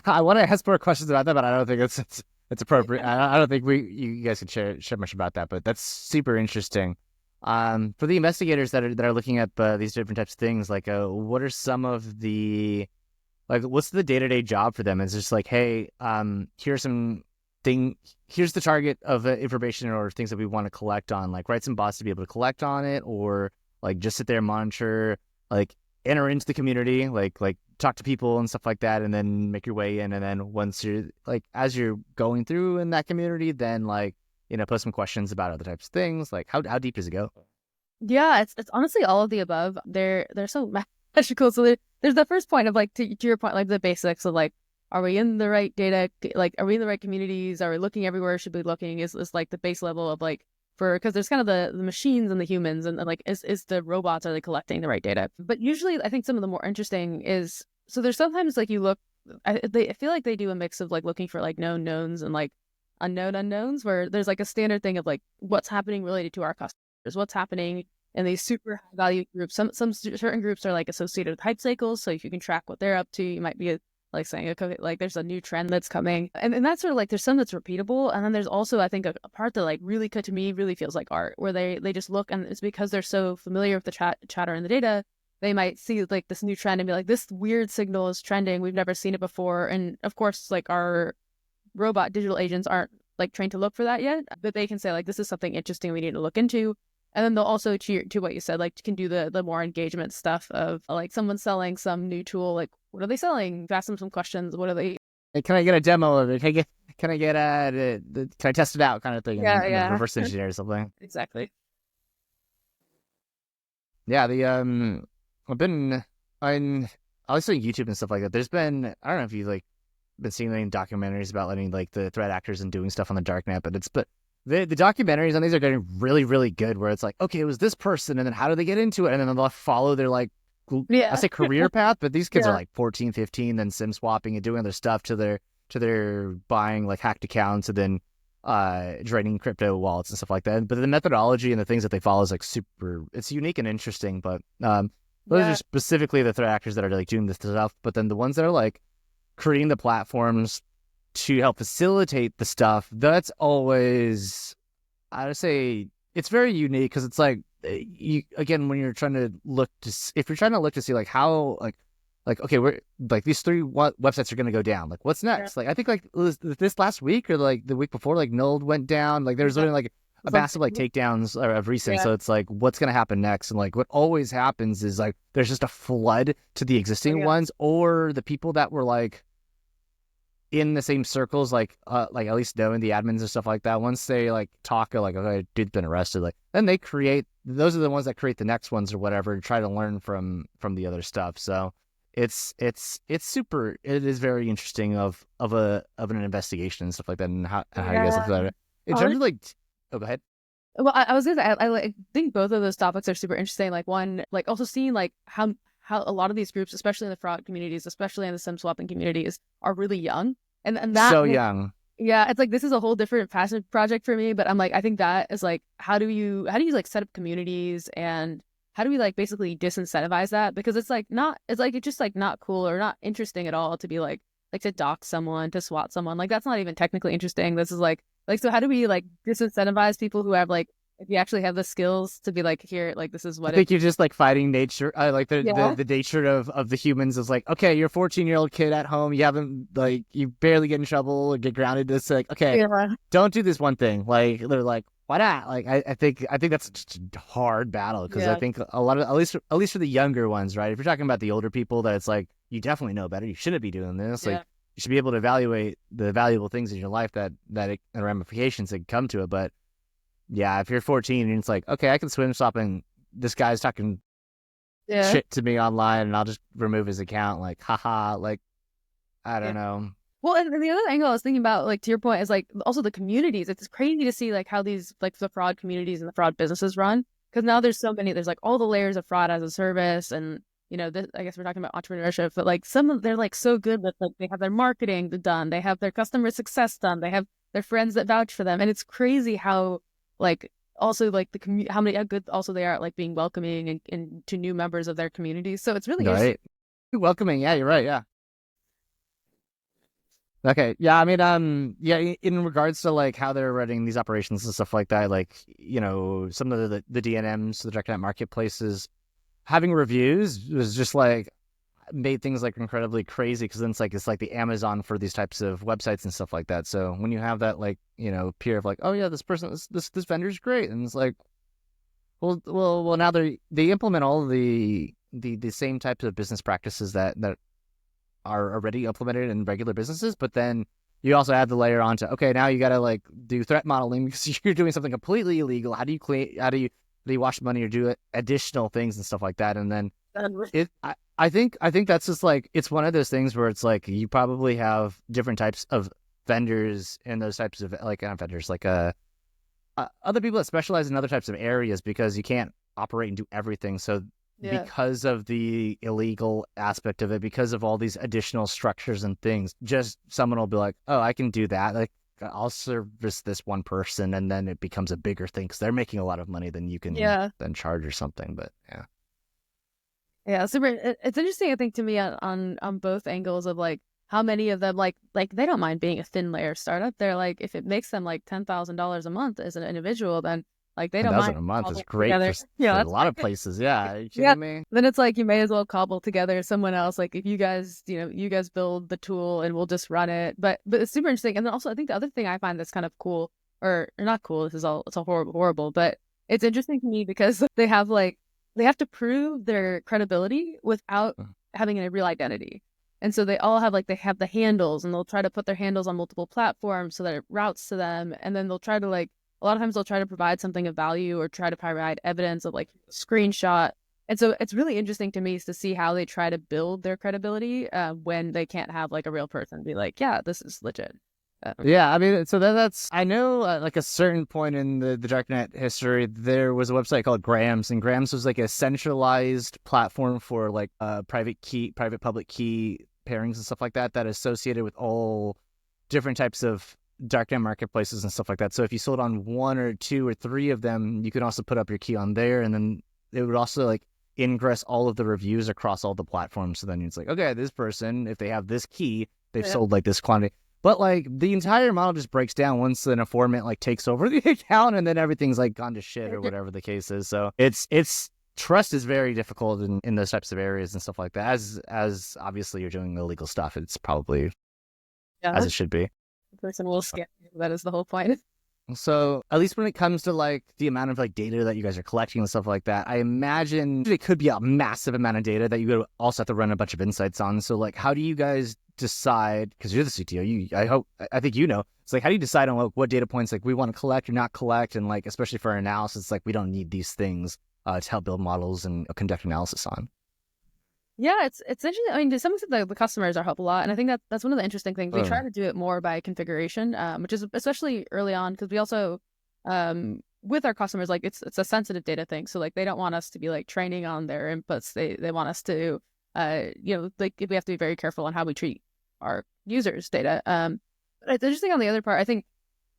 I want to ask more questions about that, but I don't think it's appropriate. I don't think you guys can share much about that, but that's super interesting. For the investigators that are looking at these different types of things, like what are some of the what's the day-to-day job for them? It's just like, hey, here's the target of information or things that we want to collect on, like write some bots to be able to collect on it, or like just sit there and monitor, like enter into the community, like talk to people and stuff like that, and then make your way in. And then once you're like, as you're going through in that community, then like, post some questions about other types of things. Like how deep does it go? Yeah, it's honestly all of the above. They're so magical. So there's the first point of like, to your point, like the basics of like, are we in the right data? Like, are we in the right communities? Are we looking everywhere? Should we be looking? Is like the base level of like, because there's kind of the machines and the humans, and like, is the robots, are they collecting the right data? But usually I think some of the more interesting is, so there's sometimes like you look, I feel like they do a mix of like looking for like known knowns and like unknown unknowns, where there's like a standard thing of like what's happening related to our customers, what's happening in these super high value groups. Some certain groups are like associated with hype cycles, so if you can track what they're up to, you might be like saying, okay, like there's a new trend that's coming. And that's sort of like, there's some that's repeatable. And then there's also, I think, a part that like really to me really feels like art, where they just look, and it's because they're so familiar with the chatter and the data, they might see like this new trend and be like, this weird signal is trending. We've never seen it before. And of course, like our robot digital agents aren't like trained to look for that yet, but they can say like, this is something interesting we need to look into. And then they'll also, to what you said, like can do the more engagement stuff of like someone selling some new tool, like what are they selling? Ask them some questions. What are they? Hey, can I get a demo of it? Can I test it out kind of thing? Yeah, and reverse engineer or something. Exactly. Yeah, I'm obviously YouTube and stuff like that. There's been, I don't know if you've like been seeing any documentaries about letting like the threat actors and doing stuff on the darknet, but the documentaries on these are getting really, really good, where it's like, okay, it was this person, and then how do they get into it? And then they'll follow their like, I say career path, but these kids are like 14, 15, then sim swapping and doing other stuff to their buying like hacked accounts and then draining crypto wallets and stuff like that. But the methodology and the things that they follow is like it's unique and interesting. But those are specifically the threat actors that are like doing this stuff. But then the ones that are like creating the platforms to help facilitate the stuff, that's always, I would say, it's very unique, because it's like, when you're trying to look to, if you're trying to look to see like how like okay, we're like these three websites are going to go down, like what's next? Like I think like this last week or like the week before, like Node went down, like there's literally like a massive like takedowns of recent. So it's like, what's going to happen next? And like what always happens is like there's just a flood to the existing ones, or the people that were like in the same circles, like at least knowing the admins and stuff like that, once they like talk like, okay, dude's been arrested, like then they create, those are the ones that create the next ones or whatever, and try to learn from the other stuff. So it's super, it is very interesting of an investigation and stuff like that, and how you guys look at it in terms of like, oh, go ahead. Well, I was gonna say, I think both of those topics are super interesting. Like one, like also seeing like how a lot of these groups, especially in the fraud communities, especially in the sim swapping communities, are really young, and that so young. Yeah, it's like this is a whole different passion project for me. But I'm like, I think that is like, how do you like set up communities, and how do we like basically disincentivize that? Because it's just like not cool or not interesting at all to be like to dox someone, to swat someone. Like that's not even technically interesting. This is like so how do we like disincentivize people who have like, if you actually have the skills to be like, here, like this is what I think you're just like fighting nature. Like the nature of the humans is like, okay, you're a 14-year-old kid at home. You haven't like, you barely get in trouble or get grounded. It's like, okay, don't do this one thing. Like they're like, why not? Like I think that's just a hard battle, because I think a lot of, at least for the younger ones, right? If you're talking about the older people, that it's like, you definitely know better. You shouldn't be doing this. Like you should be able to evaluate the valuable things in your life and ramifications that come to it. But yeah, if you're 14 and it's like, okay, I can swim, stop, and this guy's talking Yeah. shit to me online, and I'll just remove his account. Like, haha, like, I don't know. Well, and the other angle I was thinking about, like to your point, is like also the communities. It's crazy to see like how these like the fraud communities and the fraud businesses run, because now there's so many. There's like all the layers of fraud as a service, and I guess we're talking about entrepreneurship, but like some of they're like so good that like they have their marketing done, they have their customer success done, they have their friends that vouch for them, and it's crazy how like also like how many how good also they are at like being welcoming and to new members of their communities. So it's really interesting. Right? Welcoming. Yeah, you're right. Yeah. Okay. Yeah. I mean, yeah. In regards to like how they're running these operations and stuff like that, like some of the DNMs, the direct net marketplaces, having reviews was just like made things like incredibly crazy, because then it's like the Amazon for these types of websites and stuff like that. So when you have that like peer of like, oh yeah, this person, this vendor's great, and it's like, well now they implement all of the same types of business practices that are already implemented in regular businesses, but then you also add the layer onto, okay, now you got to like do threat modeling because you're doing something completely illegal. How do you wash money or do additional things and stuff like that? And then I think that's just like, it's one of those things where it's like you probably have different types of vendors and those types of like not vendors, like other people that specialize in other types of areas, because you can't operate and do everything. So because of the illegal aspect of it, because of all these additional structures and things, just someone will be like, oh, I can do that. Like, I'll service this one person, and then it becomes a bigger thing because they're making a lot of money than you can then charge or something. But yeah, super. It's interesting, I think, to me on both angles of like how many of them like they don't mind being a thin layer startup. They're like, if it makes them like $10,000 a month as an individual, then like they don't mind. $1,000 a month is great for a lot of places. Yeah, are you kidding me? Then it's like you may as well cobble together someone else. Like if you guys build the tool and we'll just run it. But it's super interesting. And then also I think the other thing I find that's kind of cool, or not cool, it's all horrible, but it's interesting to me because they have to prove their credibility without having a real identity. And so they all have they have the handles, and they'll try to put their handles on multiple platforms so that it routes to them. And then they'll try to a lot of times they'll try to provide something of value or try to provide evidence of like a screenshot. And so it's really interesting to me to see how they try to build their credibility when they can't have like a real person be like, yeah, this is legit. Yeah, I mean, so that's, I know like a certain point in the darknet history, there was a website called Grams, and Grams was like a centralized platform for like private public key pairings and stuff like that associated with all different types of darknet marketplaces and stuff like that. So if you sold on one or two or three of them, you could also put up your key on there, and then it would also like ingress all of the reviews across all the platforms. So then it's like, okay, this person, if they have this key, they've sold like this quantity. But like the entire model just breaks down once an informant like takes over the account, and then everything's like gone to shit or whatever the case is. So it's trust is very difficult in those types of areas and stuff like that. As obviously you're doing illegal stuff, it's probably as it should be. The person will scam you. That is the whole point. So at least when it comes to like the amount of like data that you guys are collecting and stuff like that, I imagine it could be a massive amount of data that you would also have to run a bunch of insights on. So like, how do you guys decide? Because you're the CTO, I think it's like, how do you decide on like what data points like we want to collect or not collect, and like especially for our analysis, like we don't need these things to help build models and conduct analysis on. Yeah, it's interesting. I mean, to some extent, the customers are help a lot, and I think that's one of the interesting things. We try to do it more by configuration, which is especially early on, because we also, with our customers, like it's a sensitive data thing. So like they don't want us to be like training on their inputs. They want us to, like we have to be very careful on how we treat our users' data. But it's interesting on the other part. I think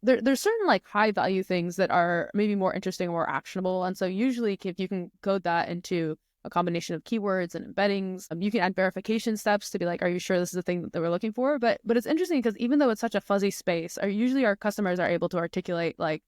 there's certain like high value things that are maybe more interesting or more actionable, and so usually if you can code that into a combination of keywords and embeddings. You can add verification steps to be like, are you sure this is the thing that we're looking for? But it's interesting because even though it's such a fuzzy space, usually our customers are able to articulate like,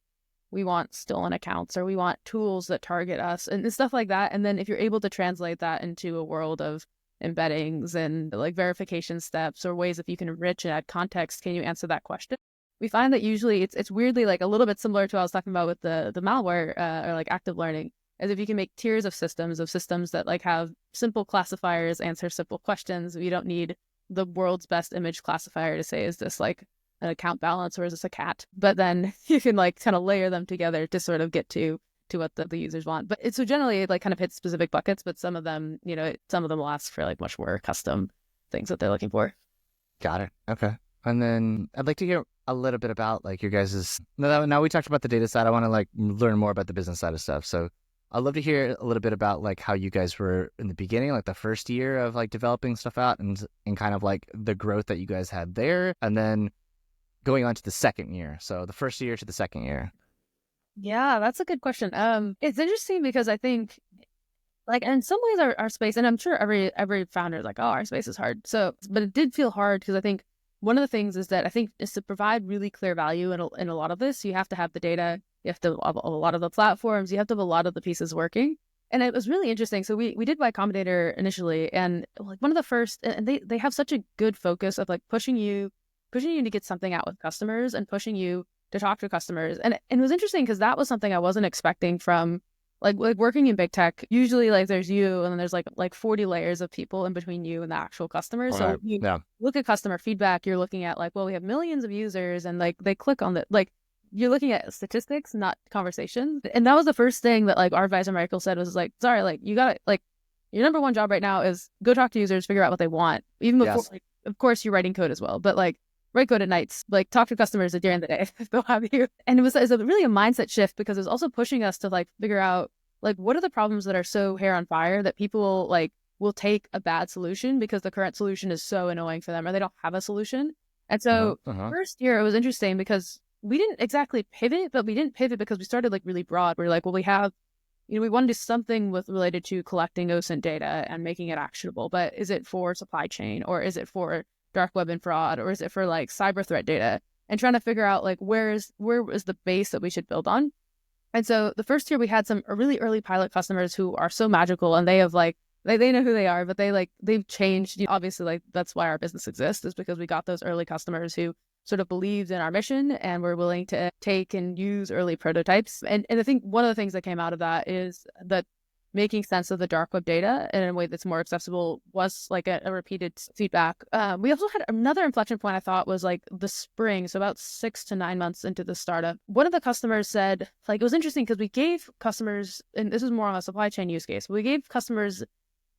we want stolen accounts, or we want tools that target us and stuff like that. And then if you're able to translate that into a world of embeddings and like verification steps or ways that you can enrich and add context, can you answer that question? We find that usually it's weirdly like a little bit similar to what I was talking about with the malware or like active learning. As if you can make tiers of systems that like have simple classifiers, answer simple questions. We don't need the world's best image classifier to say, is this like an account balance or is this a cat? But then you can like kind of layer them together to sort of get to to what the users want. But so generally it like kind of hits specific buckets, but some of them, some of them will ask for like much more custom things that they're looking for. Got it. Okay. And then I'd like to hear a little bit about like your guys's, now we talked about the data side. I want to like learn more about the business side of stuff. So I'd love to hear a little bit about like how you guys were in the beginning, like the first year of like developing stuff out and kind of like the growth that you guys had there. And then going on to the second year. So the first year to the second year. Yeah, that's a good question. It's interesting because I think like in some ways our space, and I'm sure every founder is like, oh, our space is hard. So, but it did feel hard because I think one of the things is that I think is to provide really clear value in a lot of this, you have to have the data, you have to have a lot of the platforms, you have to have a lot of the pieces working. And it was really interesting. So we did Y Combinator initially, and like one of the first, and they have such a good focus of like pushing you to get something out with customers and pushing you to talk to customers. And it was interesting because that was something I wasn't expecting from like working in big tech. Usually like there's you and then there's like 40 layers of people in between you and the actual customer. Right. So you look at customer feedback, you're looking at like, well, we have millions of users and like they click on the, like you're looking at statistics, not conversation. And that was the first thing that like our advisor Michael said was like, sorry, like you got to like your number one job right now is go talk to users, figure out what they want. Even before, like, of course you're writing code as well, but like write code at nights, like talk to customers at the end of the day. They'll have you. And it was really a mindset shift because it was also pushing us to like figure out like what are the problems that are so hair on fire that people like will take a bad solution because the current solution is so annoying for them or they don't have a solution. And so first year it was interesting because we didn't exactly pivot, but we didn't pivot because we started like really broad. We're like, well, we have, we want to do something related to collecting OSINT data and making it actionable, but is it for supply chain or is it for dark web and fraud, or is it for like cyber threat data, and trying to figure out like where is the base that we should build on. And so the first year we had some really early pilot customers who are so magical and they have like they know who they are, but they've changed. Obviously, like that's why our business exists, is because we got those early customers who sort of believed in our mission and were willing to take and use early prototypes. And I think one of the things that came out of that is that making sense of the dark web data in a way that's more accessible was like a repeated feedback. We also had another inflection point I thought was like the spring. So about 6 to 9 months into the startup, one of the customers said, like, it was interesting because we gave customers, and this is more on a supply chain use case, but we gave customers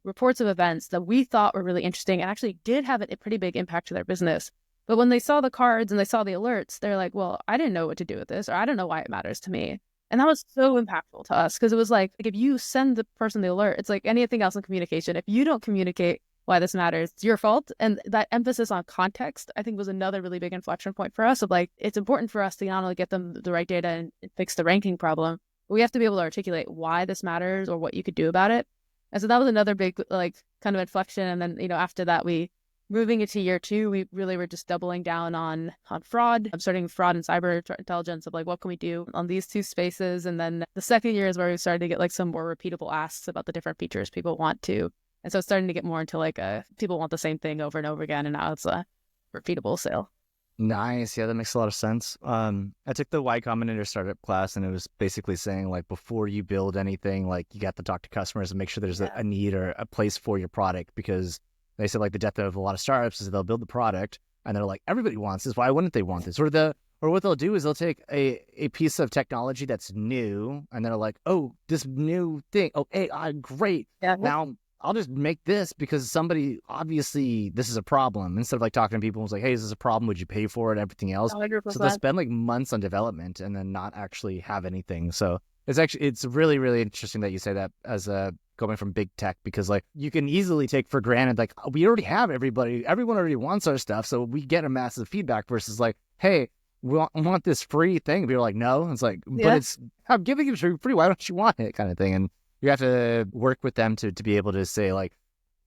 reports of events that we thought were really interesting and actually did have a pretty big impact to their business. But when they saw the cards and they saw the alerts, they're like, well, I didn't know what to do with this, or I don't know why it matters to me. And that was so impactful to us because it was like if you send the person the alert, it's like anything else in communication. If you don't communicate why this matters, it's your fault. And that emphasis on context, I think, was another really big inflection point for us of like, it's important for us to not only get them the right data and fix the ranking problem, but we have to be able to articulate why this matters or what you could do about it. And so that was another big like kind of inflection. And then, after that, moving into year 2, we really were just doubling down on fraud. I'm starting fraud and cyber intelligence of like, what can we do on these 2 spaces? And then the second year is where we started to get like some more repeatable asks about the different features people want to. And so it's starting to get more into like people want the same thing over and over again. And now it's a repeatable sale. Nice. Yeah, that makes a lot of sense. I took the Y Combinator startup class, and it was basically saying like before you build anything, like you got to talk to customers and make sure there's a need or a place for your product, because they said like the death of a lot of startups is they'll build the product and they're like, everybody wants this, why wouldn't they want this? Or what they'll do is they'll take a piece of technology that's new and they're like, oh, this new thing, oh, AI, great. Yeah. Now I'll just make this because somebody, obviously this is a problem. Instead of like talking to people who's like, hey, is this a problem? Would you pay for it? Everything else. 100%. So they'll spend like months on development and then not actually have anything. So it's really, really interesting that you say that as going from big tech, because like you can easily take for granted, like we already have everyone already wants our stuff. So we get a massive feedback versus like, hey, we want this free thing. People are like, no. It's like, but I'm giving it free. Why don't you want it, kind of thing? And you have to work with them to be able to say like,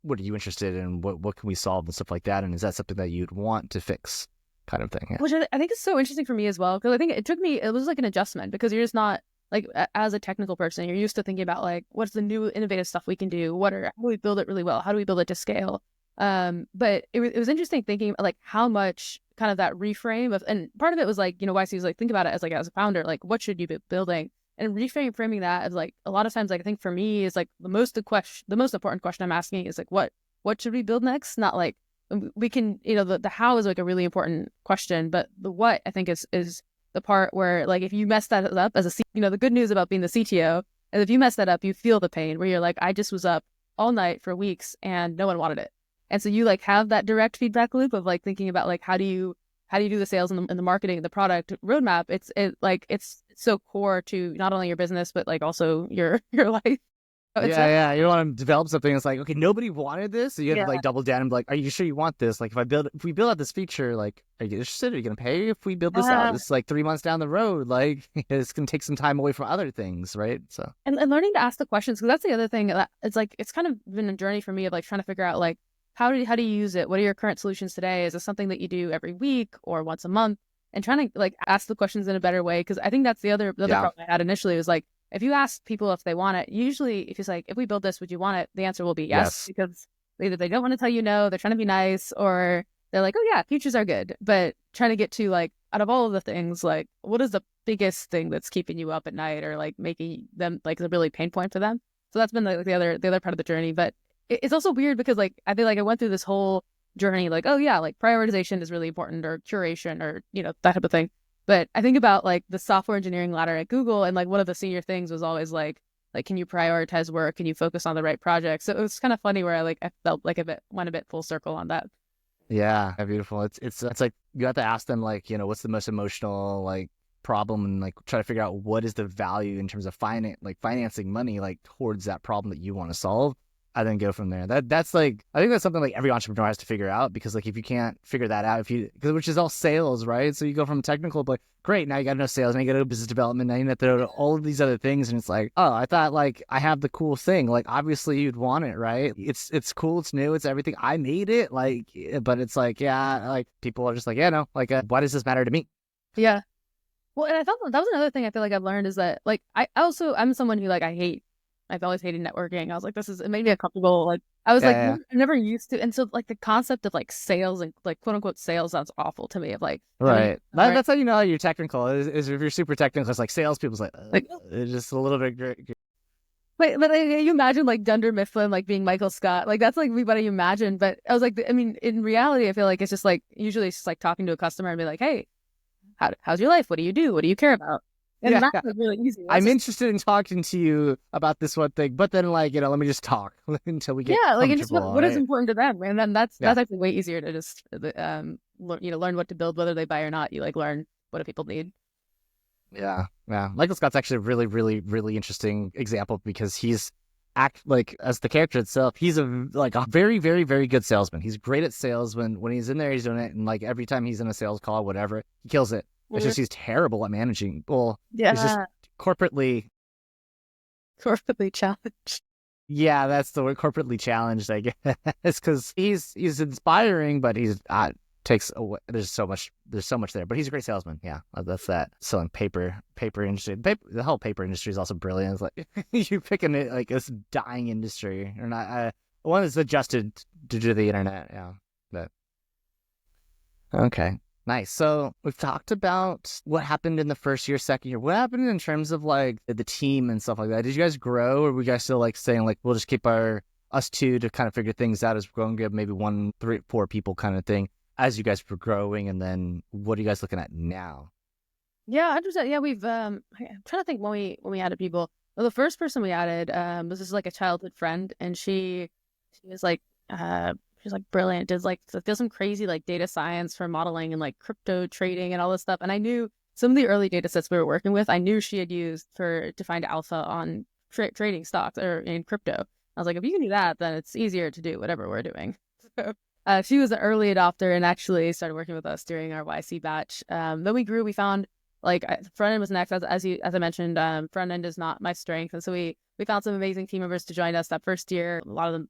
what are you interested in? What can we solve and stuff like that? And is that something that you'd want to fix, kind of thing? Yeah. Which I think is so interesting for me as well. Because I think it was like an adjustment, because you're just not, like, as a technical person, you're used to thinking about like, what's the new innovative stuff we can do? How do we build it really well? How do we build it to scale? But it was interesting thinking like how much kind of that reframe of, and part of it was like, YC was like, think about it as a founder, like what should you be building? And framing that as like, a lot of times, like I think for me is like the most important question I'm asking is like, what should we build next? Not like we can, the how is like a really important question, but the what I think is the part where like if you mess that up as the good news about being the CTO is if you mess that up, you feel the pain where you're like, I just was up all night for weeks and no one wanted it. And so you like have that direct feedback loop of like thinking about like how do you do the sales and the marketing, the product roadmap. It's so core to not only your business but like also your life. So yeah. You want to develop something. It's like, okay, nobody wanted this, so you have to like double down and be like, are you sure you want this? Like, if we build out this feature, like, are you interested? Are you gonna pay if we build this out? This is like 3 months down the road. Like, it's gonna take some time away from other things, right? So and learning to ask the questions, because that's the other thing that it's kind of been a journey for me of like trying to figure out like how do you use it? What are your current solutions today? Is this something that you do every week or once a month? And trying to like ask the questions in a better way, because I think that's the other problem I had initially was like, if you ask people if they want it, usually if it's like, if we build this, would you want it? The answer will be yes. Because either they don't want to tell you no, they're trying to be nice, or they're like, oh yeah, features are good. But trying to get to like, out of all of the things, like what is the biggest thing that's keeping you up at night or like making them like a really pain point for them? So that's been like the other part of the journey. But it's also weird because like, I feel like I went through this whole journey, like, oh yeah, like prioritization is really important, or curation, or, that type of thing. But I think about like the software engineering ladder at Google, and like one of the senior things was always like, can you prioritize work? Can you focus on the right projects? So it was kind of funny where I felt like went a bit full circle on that. yeah, beautiful. It's like you have to ask them like, what's the most emotional like problem, and like try to figure out what is the value in terms of financing money like towards that problem that you want to solve. I then go from there. That's like, I think that's something like every entrepreneur has to figure out, because like if you can't figure that out, which is all sales, right? So you go from technical, but great, now you got to know sales, now you got to know business development, now you have to know all of these other things, and it's like, oh, I thought like I have the cool thing, like obviously you'd want it, right? It's cool, it's new, it's everything. I made it, like, but it's like, yeah, like people are just like, yeah, no, like, why does this matter to me? Yeah. Well, and I thought that was another thing I feel like I've learned is that like I'm someone who like I've always hated networking. I was like, it made me uncomfortable. Like I was I'm never used to, and so like the concept of like sales and like quote unquote sales sounds awful to me. Of like, right, that's how you know you're technical. Is if you're super technical, it's like salespeople's like it's just a little bit great. Wait, but you imagine like Dunder Mifflin like being Michael Scott, like that's like what I imagine. But I was like, I mean, in reality, I feel like it's just like usually it's just like talking to a customer and be like, hey, how's your life? What do you do? What do you care about? And that's like really easy. I'm interested in talking to you about this one thing, but then like, let me just talk until we get like and just what is important to them, and then that's actually way easier to just learn what to build, whether they buy or not. You like learn what do people need. Yeah. Michael Scott's actually a really, really, really interesting example, because he's as the character itself, he's a very, very, very good salesman. He's great at sales. When he's in there, he's doing it, and like every time he's in a sales call, whatever, he kills it. It's just he's terrible at managing. Well, he's just corporately challenged. Yeah, that's the word, corporately challenged, I guess, because he's inspiring, but he's takes away. There's so much there, but he's a great salesman. Yeah, that's that. Selling paper industry. The whole paper industry is also brilliant. It's like you picking it like this dying industry, or not one that's adjusted to the internet. Yeah, but okay. Nice. So we've talked about what happened in the first year, second year. What happened in terms of like the team and stuff like that? Did you guys grow, or were you guys still like saying like we'll just keep us two to kind of figure things out as we're going, give maybe 1, 3, 4 people kind of thing as you guys were growing? And then what are you guys looking at now? Yeah, 100%. Yeah, we've I'm trying to think when we added people. Well, the first person we added was just like a childhood friend, and she was like she's like brilliant, does some crazy like data science for modeling and like crypto trading and all this stuff. And I knew some of the early data sets we were working with, I knew she had used to find alpha on trading stocks or in crypto. I was like, if you can do that, then it's easier to do whatever we're doing. So she was an early adopter and actually started working with us during our YC batch. Then we grew. We found like front end was next, as I mentioned. Front end is not my strength, and so we found some amazing team members to join us that first year. A lot of them,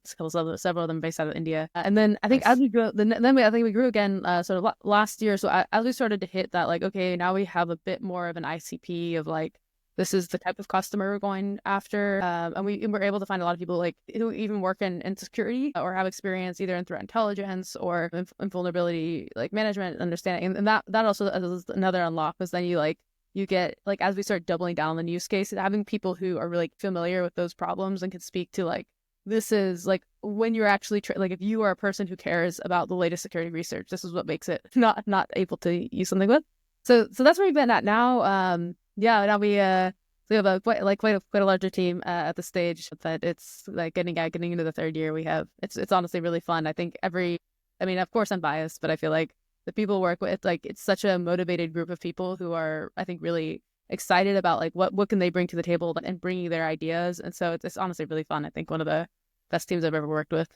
several of them based out of India. And then I think as we grew, I think we grew again sort of last year. So as we started to hit that, like, okay, now we have a bit more of an ICP of like, this is the type of customer we're going after. And we were able to find a lot of people like who even work in security or have experience either in threat intelligence or in vulnerability like management understanding. And that also is another unlock, because then you get like, as we start doubling down on the use case, having people who are really familiar with those problems and can speak to like, this is like when you're actually like, if you are a person who cares about the latest security research, this is what makes it not able to use something with. So that's where we've been at now. Now we have a quite a larger team at the stage, but it's like getting into the third year. It's honestly really fun. I think of course I'm biased, but I feel like the people work with, like, it's such a motivated group of people who are, I think, really excited about like what can they bring to the table and bringing their ideas. And so it's honestly really fun. I think one of the best teams I've ever worked with.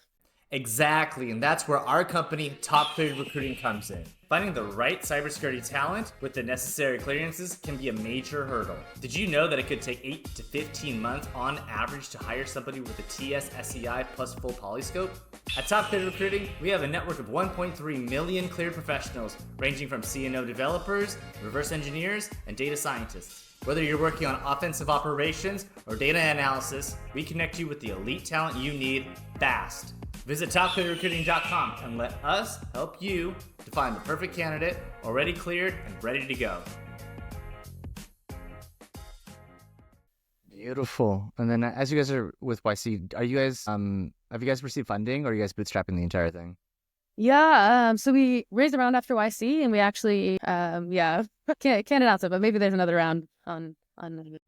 Exactly, and that's where our company, Top Cleared Recruiting, comes in. Finding the right cybersecurity talent with the necessary clearances can be a major hurdle. Did you know that it could take 8 to 15 months on average to hire somebody with a TS SEI plus full polyscope? At Top Cleared Recruiting, we have a network of 1.3 million cleared professionals, ranging from C&O developers, reverse engineers, and data scientists. Whether you're working on offensive operations or data analysis, we connect you with the elite talent you need fast. Visit topclearedrecruiting.com and let us help you to find the perfect candidate, already cleared and ready to go. Beautiful. And then as you guys are with YC, have you guys received funding, or are you guys bootstrapping the entire thing? Yeah, so we raised a round after YC, and we actually can't announce it, but maybe there's another round on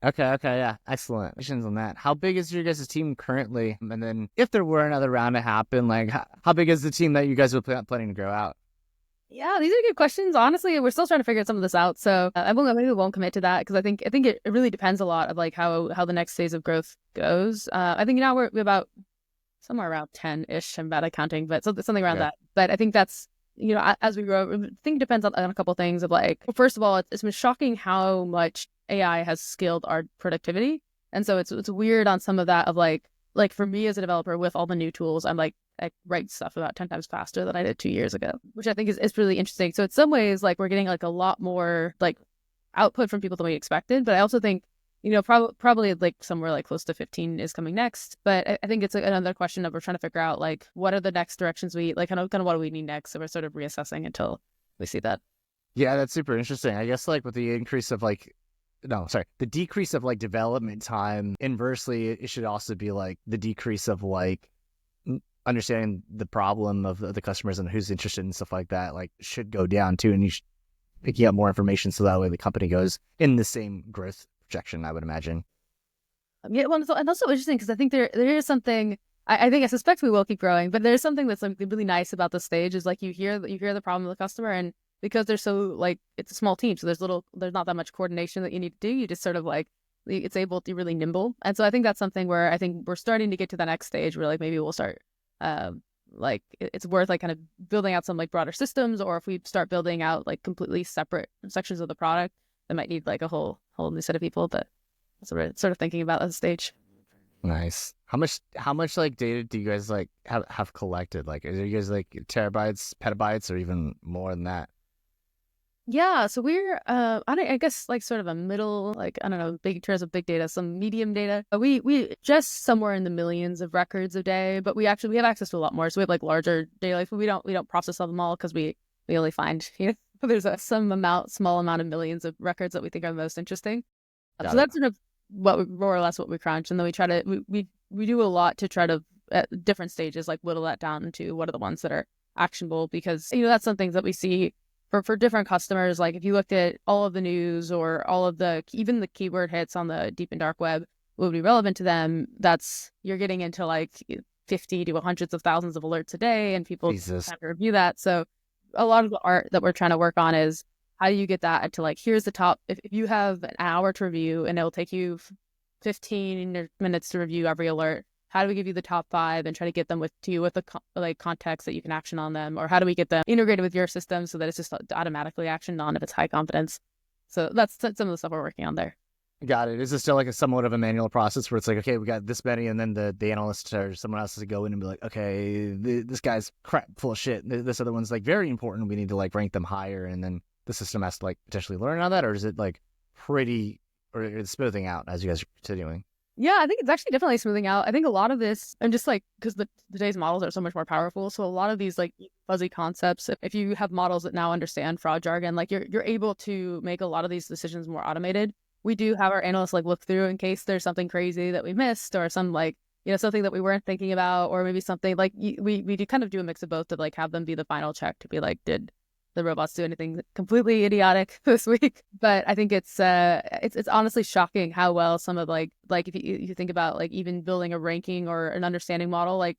Okay, yeah, excellent. Questions on that. How big is your guys' team currently? And then if there were another round to happen, like how big is the team that you guys are planning to grow out? Yeah, these are good questions. Honestly, we're still trying to figure some of this out, so maybe we won't commit to that, because I think it really depends a lot of like how the next phase of growth goes. I think now we're about somewhere around 10-ish. I'm bad at counting, but something around that. But I think that's, as we grow, I think it depends on a couple things of like, first of all, it's been shocking how much AI has scaled our productivity. And so it's weird on some of that of like for me as a developer with all the new tools, I write stuff about 10 times faster than I did 2 years ago, which I think is really interesting. So in some ways, like, we're getting like a lot more like output from people than we expected. But I also think, probably like somewhere like close to 15 is coming next. But I think it's another question of we're trying to figure out like what are the next directions we like, kind of what do we need next. So we're sort of reassessing until we see that. Yeah, that's super interesting. I guess like with the the decrease of like development time, inversely, it should also be like the decrease of like understanding the problem of the customers and who's interested and stuff like that, like, should go down too. And you should picking up more information so that way the company goes in the same growth projection, I would imagine. Yeah, well, and also interesting because I think there is something. I suspect we will keep growing, but there's something that's like really nice about the stage is like you hear the problem of the customer, and because they're so like, it's a small team, so there's not that much coordination that you need to do. You just sort of like, it's able to be really nimble. And so I think that's something where I think we're starting to get to the next stage where like maybe we'll start like it's worth like kind of building out some like broader systems, or if we start building out like completely separate sections of the product that might need like a whole new set of people. But that's what we're sort of thinking about at the stage. Nice. How much like data do you guys like have collected? Like, are you guys like terabytes, petabytes, or even more than that? Yeah, so we're I guess like sort of a middle, like, I don't know, big terms of big data, some medium data. We just somewhere in the millions of records a day, but we have access to a lot more. So we have like larger data. Like, we don't process all them all because we only find there's a small amount of millions of records that we think are the most interesting. So that's sort of more or less what we crunch, and then we try to we do a lot to try to at different stages like whittle that down into what are the ones that are actionable, because that's some things that we see for different customers. Like, if you looked at all of the news or all of even the keyword hits on the deep and dark web would be relevant to them, you're getting into like 50 to hundreds of thousands of alerts a day, and people have to review that. So a lot of the art that we're trying to work on is how do you get that to like, here's the top, if you have an hour to review and it'll take you 15 minutes to review every alert, how do we give you the top 5 and try to get them with the context that you can action on them? Or how do we get them integrated with your system so that it's just automatically actioned on if it's high confidence? So that's some of the stuff we're working on there. Got it. Is this still like a somewhat of a manual process where it's like, okay, we got this many, and then the analyst or someone else has to go in and be like, okay, this guy's crap full of shit. This other one's like very important. We need to like rank them higher, and then the system has to like potentially learn on that, or is it like pretty, or it's smoothing out as you guys are continuing? Yeah, I think it's actually definitely smoothing out. I think a lot of this, and just like, because today's models are so much more powerful, so a lot of these like fuzzy concepts, if you have models that now understand fraud jargon, like you're able to make a lot of these decisions more automated. We do have our analysts like look through in case there's something crazy that we missed, or some like, something that we weren't thinking about, or maybe something like we do kind of do a mix of both to like have them be the final check to be like, did the robots do anything completely idiotic this week. But I think it's honestly shocking how well some of like if you think about like even building a ranking or an understanding model, like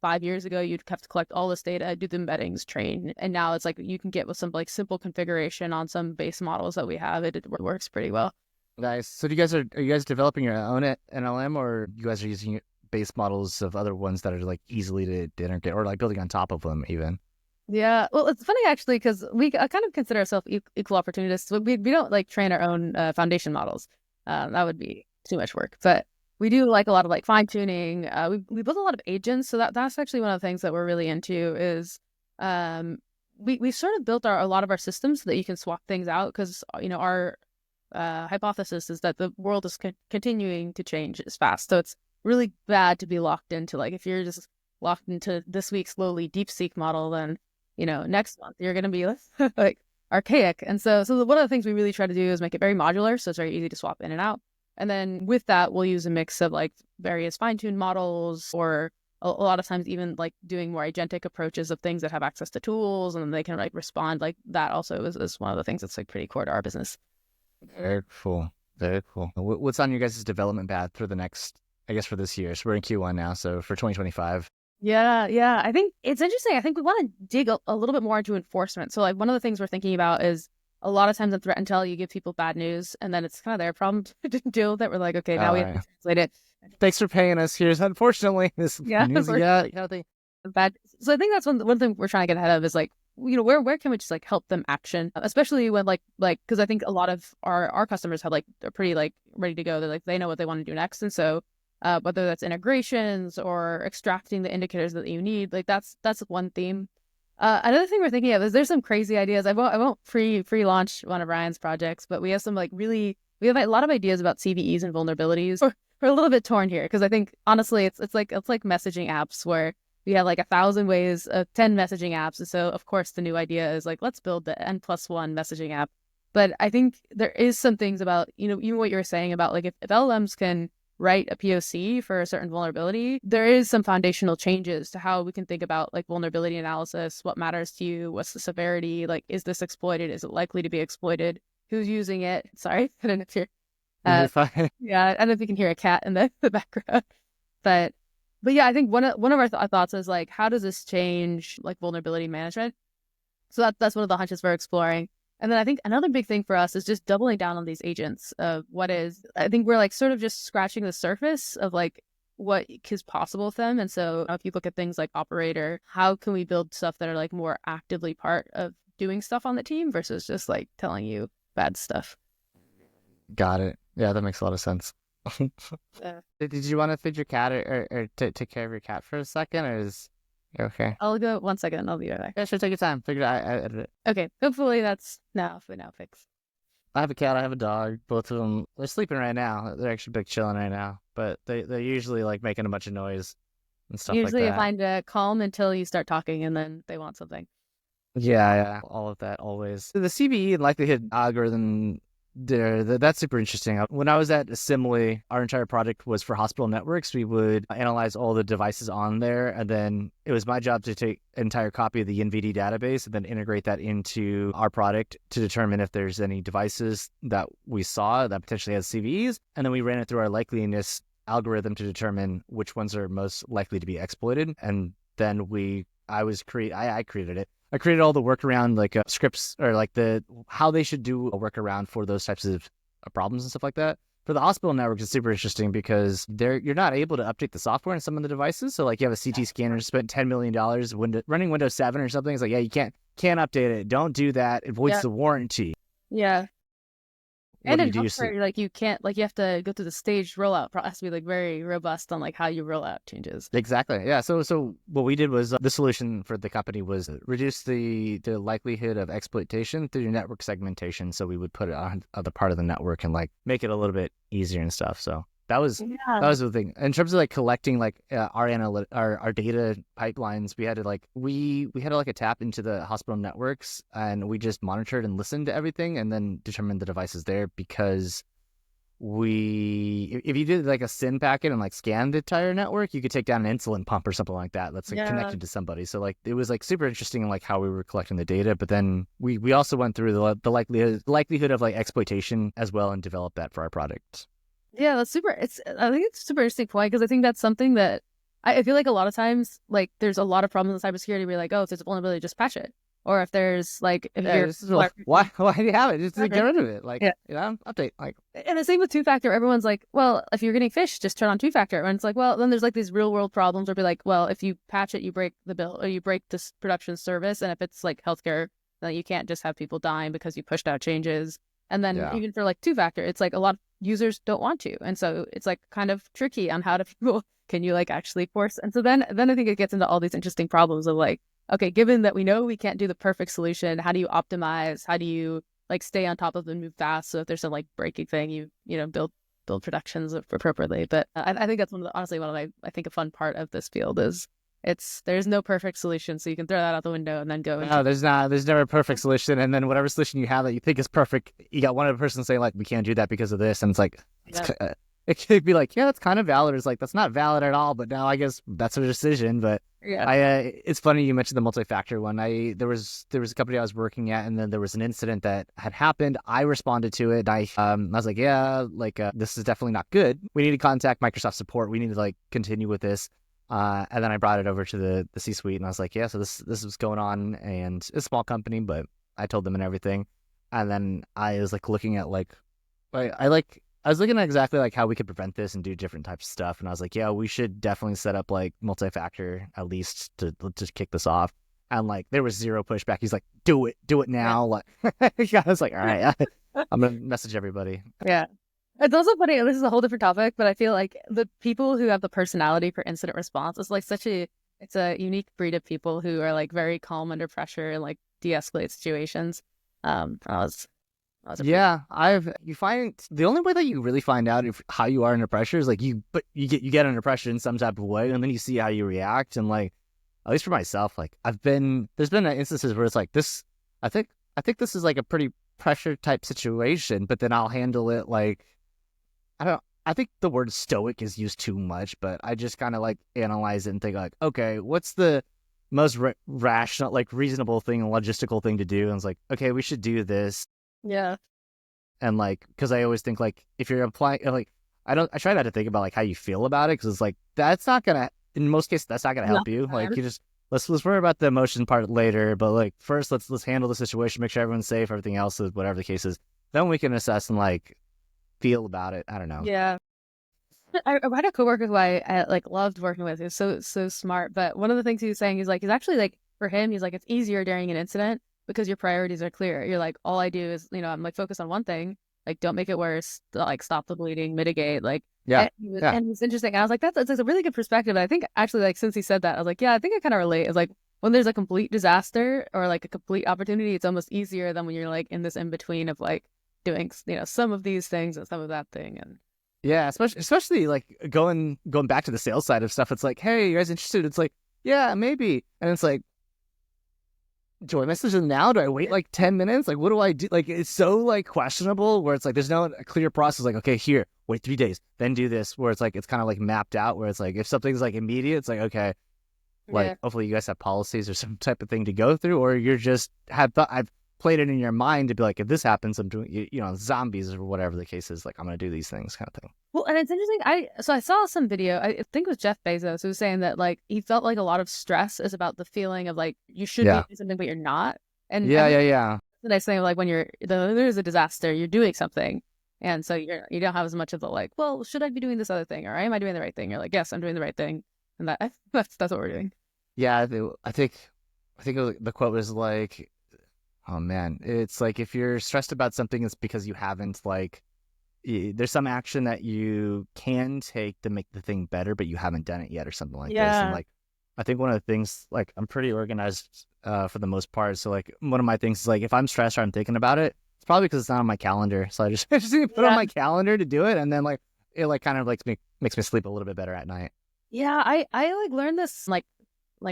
5 years ago, you'd have to collect all this data, do the embeddings, train, and now it's like you can get with some like simple configuration on some base models that we have. It works pretty well. Nice. So are you guys developing your own NLM, or you guys are using base models of other ones that are like easily to integrate, or like building on top of them even? Yeah, well, it's funny actually because we kind of consider ourselves equal opportunists. We don't like train our own foundation models. That would be too much work. But we do like a lot of like fine tuning. We build a lot of agents, so that's actually one of the things that we're really into is we sort of built a lot of our systems so that you can swap things out because our hypothesis is that the world is continuing to change as fast. So it's really bad to be locked into like if you're just locked into this week's lowly DeepSeek model, then next month you're going to be like archaic. And so one of the things we really try to do is make it very modular, so it's very easy to swap in and out. And then with that, we'll use a mix of like various fine-tuned models, or a lot of times even like doing more agentic approaches of things that have access to tools and then they can like respond. Like that also is one of the things that's like pretty core to our business. Very cool. Very cool. What's on your guys' development path for the next, I guess, for this year? So we're in Q1 now, so for 2025. Yeah. I think it's interesting. I think we want to dig a little bit more into enforcement. So like one of the things we're thinking about is a lot of times in threat intel, you give people bad news and then it's kind of their problem to deal with it. We're like, okay, now we have to translate it. Thanks for paying us. Here's unfortunately this news. Bad. So I think that's one thing we're trying to get ahead of is like, where can we just like help them action, especially when like because I think a lot of our customers have like they're pretty like ready to go. They're like they know what they want to do next, and so whether that's integrations or extracting the indicators that you need, like that's one theme. Another thing we're thinking of is there's some crazy ideas. I won't pre-launch one of Ryan's projects, but we have some we have a lot of ideas about CVEs and vulnerabilities. We're a little bit torn here because I think honestly it's like messaging apps where we have like 1,000 ways of 10 messaging apps. And so of course the new idea is like, let's build the N+1 messaging app. But I think there is some things about, even what you were saying about like if LLMs can write a POC for a certain vulnerability, there is some foundational changes to how we can think about like vulnerability analysis, what matters to you, what's the severity, like is this exploited, is it likely to be exploited, who's using it. Sorry, I don't know if you're fine. Yeah, I don't know if you can hear a cat in the background, but yeah, I think one of our thoughts is like, how does this change like vulnerability management? So that's one of the hunches we're exploring. And then I think another big thing for us is just doubling down on these agents of I think we're like sort of just scratching the surface of like what is possible with them. And so if you look at things like Operator, how can we build stuff that are like more actively part of doing stuff on the team versus just like telling you bad stuff? Got it. Yeah, that makes a lot of sense. Did you want to feed your cat or take care of your cat for a second, or is you okay? I'll go 1 second. I'll be right back. Yeah, sure. Take your time. Figure it out. I edit it. Okay. Hopefully that's now fixed. I have a cat. I have a dog. Both of them, they're sleeping right now. They're actually big chilling right now, but they're usually like making a bunch of noise and stuff Usually like that. you find calm until you start talking, and then they want something. Yeah, all of that always. The CVE and likelihood algorithm. That's super interesting. When I was at Assembly, our entire project was for hospital networks. We would analyze all the devices on there, and then it was my job to take an entire copy of the NVD database and then integrate that into our product to determine if there's any devices that we saw that potentially has CVEs, and then we ran it through our likeliness algorithm to determine which ones are most likely to be exploited. And then I created it. I created all the workaround like scripts or like how they should do a workaround for those types of problems and stuff like that. For the hospital network, it's super interesting because you're not able to update the software in some of the devices. So like you have a CT scanner, spent $10 million running Windows 7 or something. It's like, yeah, you can't update it. Don't do that. It voids the warranty. Yeah. What and do in you software, like you can't, like you have to go through the staged rollout process to be like very robust on like how you roll out changes. Exactly. Yeah. So what we did was the solution for the company was reduce the likelihood of exploitation through network segmentation. So we would put it on other part of the network and like make it a little bit easier and stuff. So that was the thing. In terms of like collecting like our data pipelines, we had to like tap into the hospital networks, and we just monitored and listened to everything and then determined the devices there, because if you did like a SYN packet and like scanned the entire network, you could take down an insulin pump or something like that that's like connected to somebody. So like it was like super interesting in like how we were collecting the data. But then we also went through the likelihood of like exploitation as well and developed that for our product. Yeah, that's super. I think it's a super interesting point because I think that's something that I feel like a lot of times, like there's a lot of problems in cybersecurity where you're like, oh, if there's a vulnerability, just patch it. Or if there's like, if you're why do you have it? Just get rid of it. Like, update. Like, and the same with two-factor. Everyone's like, well, if you're getting phished, just turn on two-factor. And it's like, well, then there's like these real-world problems where be like, well, if you patch it, you break the bill or you break this production service. And if it's like healthcare, then you can't just have people dying because you pushed out changes. And then even for like two-factor, it's like a lot of users don't want to. And so it's like kind of tricky on how to people can you like actually force. And so then I think it gets into all these interesting problems of like, okay, given that we know we can't do the perfect solution, how do you optimize? How do you like stay on top of and move fast? So if there's some like breaking thing, you know, build productions appropriately. But I think that's honestly one of my, I think a fun part of this field is there's no perfect solution. So you can throw that out the window and then go. No, there's never a perfect solution. And then whatever solution you have that you think is perfect, you got one other person saying like, we can't do that because of this. And it's like, it could be like, yeah, that's kind of valid. It's like, that's not valid at all. But now I guess that's a decision. But it's funny you mentioned the multi-factor one. There was a company I was working at, and then there was an incident that had happened. I responded to it. I was like, this is definitely not good. We need to contact Microsoft support. We need to like continue with this. And then I brought it over to the C-suite, and I was like, yeah, so this was going on, and it's a small company, but I told them and everything. And then I was like looking at like, I was looking at exactly like how we could prevent this and do different types of stuff. And I was like, yeah, we should definitely set up like multi-factor at least to just kick this off. And like, there was zero pushback. He's like, do it now. Like, I was like, all right, I'm going to message everybody. Yeah. It's also funny. This is a whole different topic, but I feel like the people who have the personality for incident response is like it's a unique breed of people who are like very calm under pressure and like de-escalate situations. You find the only way that you really find out how you are under pressure is like you get under pressure in some type of way, and then you see how you react. And like, at least for myself, like there's been instances where it's like this. I think this is like a pretty pressure type situation, but then I'll handle it like I think the word stoic is used too much, but I just kind of like analyze it and think like, okay, what's the most rational, like reasonable thing and logistical thing to do? And it's like, okay, we should do this. Yeah. And like, because I always think like, if you're applying, like, I try not to think about like how you feel about it, because it's like, that's not gonna, in most cases, that's not gonna help you. Like, you just, let's worry about the emotion part later. But like, first, let's handle the situation, make sure everyone's safe, everything else is whatever the case is. Then we can assess and like feel about it. I don't know. Yeah. I had a coworker who I like loved working with. He was so smart. But one of the things he was saying is like, he's actually like, for him, he's like, it's easier during an incident because your priorities are clear. You're like, all I do is, you know, I'm like focused on one thing, like don't make it worse, like stop the bleeding, mitigate, like, and it's interesting. And I was like, that's a really good perspective. And I think actually, like, since he said that, I was like, yeah, I think I kind of relate. It's like when there's a complete disaster or like a complete opportunity, it's almost easier than when you're like in this in between of like doing, you know, some of these things and some of that thing. And yeah, especially like going back to the sales side of stuff. It's like, hey, you guys interested? It's like, yeah, maybe. And it's like, do I message them now? Do I wait like 10 minutes? Like, what do I do? Like, it's so like questionable where it's like, there's no clear process. Like, okay, here, wait 3 days, then do this. Where it's like, it's kind of like mapped out where it's like, if something's like immediate, it's like, okay, like hopefully you guys have policies or some type of thing to go through, or you're just I've played it in your mind to be like, if this happens, I'm doing, you know, zombies or whatever the case is, like, I'm going to do these things kind of thing. Well, and it's interesting. I saw some video, I think it was Jeff Bezos, who was saying that like he felt like a lot of stress is about the feeling of like you should be doing something but you're not. And the nice thing, like when there's a disaster, you're doing something, and so you don't have as much of the like, well, should I be doing this other thing, or am I doing the right thing? You're like, yes, I'm doing the right thing, and that's what we're doing. Yeah, I think the quote was like, oh man, it's like if you're stressed about something, it's because you haven't like, there's some action that you can take to make the thing better, but you haven't done it yet or something like this. And like, I think one of the things, like, I'm pretty organized for the most part. So like one of my things is like, if I'm stressed or I'm thinking about it, it's probably because it's not on my calendar. So I just need to put on my calendar to do it. And then like, it like kind of like makes me sleep a little bit better at night. Yeah. I like learned this like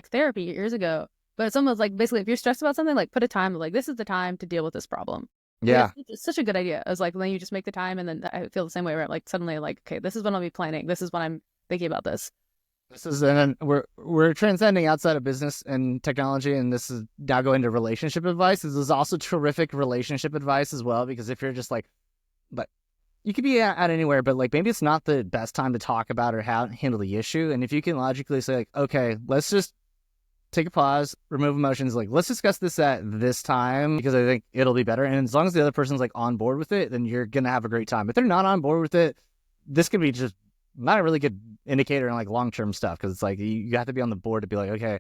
therapy years ago, but it's almost like basically if you're stressed about something, like put a time, like this is the time to deal with this problem. Yeah. It's such a good idea. I was like, then you just make the time, and then I feel the same way where I'm like, suddenly like, okay, this is when I'll be planning. This is when I'm thinking about this. This is, and we're transcending outside of business and technology, and this is now going to relationship advice. This is also terrific relationship advice as well, because if you're just like, but you could be at anywhere, but like maybe it's not the best time to talk about or how to handle the issue. And if you can logically say like, okay, let's just take a pause, remove emotions, like let's discuss this at this time because I think it'll be better. And as long as the other person's like on board with it, then you're gonna have a great time. If they're not on board with it, this could be just not a really good indicator in like long-term stuff, because it's like you have to be on the board to be like, okay,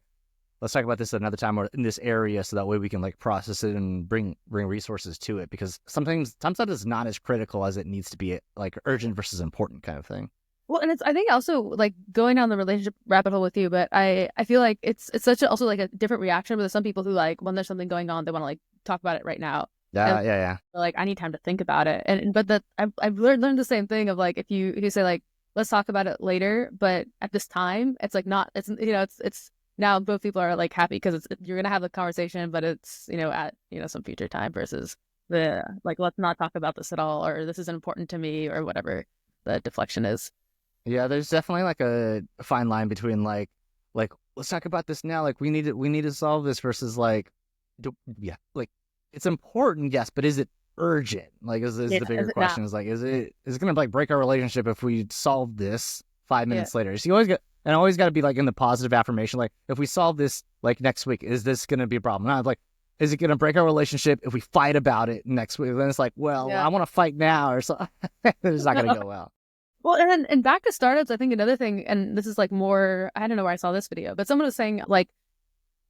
let's talk about this at another time or in this area, so that way we can like process it and bring resources to it, because sometimes that is not as critical as it needs to be, like urgent versus important kind of thing. Well, and it's, I think also like going down the relationship rabbit hole with you, but I feel like it's such a, also like a different reaction. But there's some people who like when there's something going on, they want to like talk about it right now. Yeah. Like I need time to think about it, and but that I've learned the same thing of like if you say like let's talk about it later, but at this time it's like not, it's it's now both people are like happy because you're gonna have the conversation, but it's at some future time versus the like let's not talk about this at all, or this isn't important to me, or whatever the deflection is. Yeah, there's definitely like a fine line between like let's talk about this now, like we need to solve this, versus like like it's important, yes, but is it urgent? Like is the bigger question is like is it gonna like break our relationship if we solve this 5 minutes later? So you always got to be like in the positive affirmation, like if we solve this like next week, is this gonna be a problem? Not like is it gonna break our relationship if we fight about it next week? Then it's like, well, I want to fight now, or so. It's not gonna go well. Well, and back to startups, I think another thing, and this is like more, I don't know where I saw this video, but someone was saying like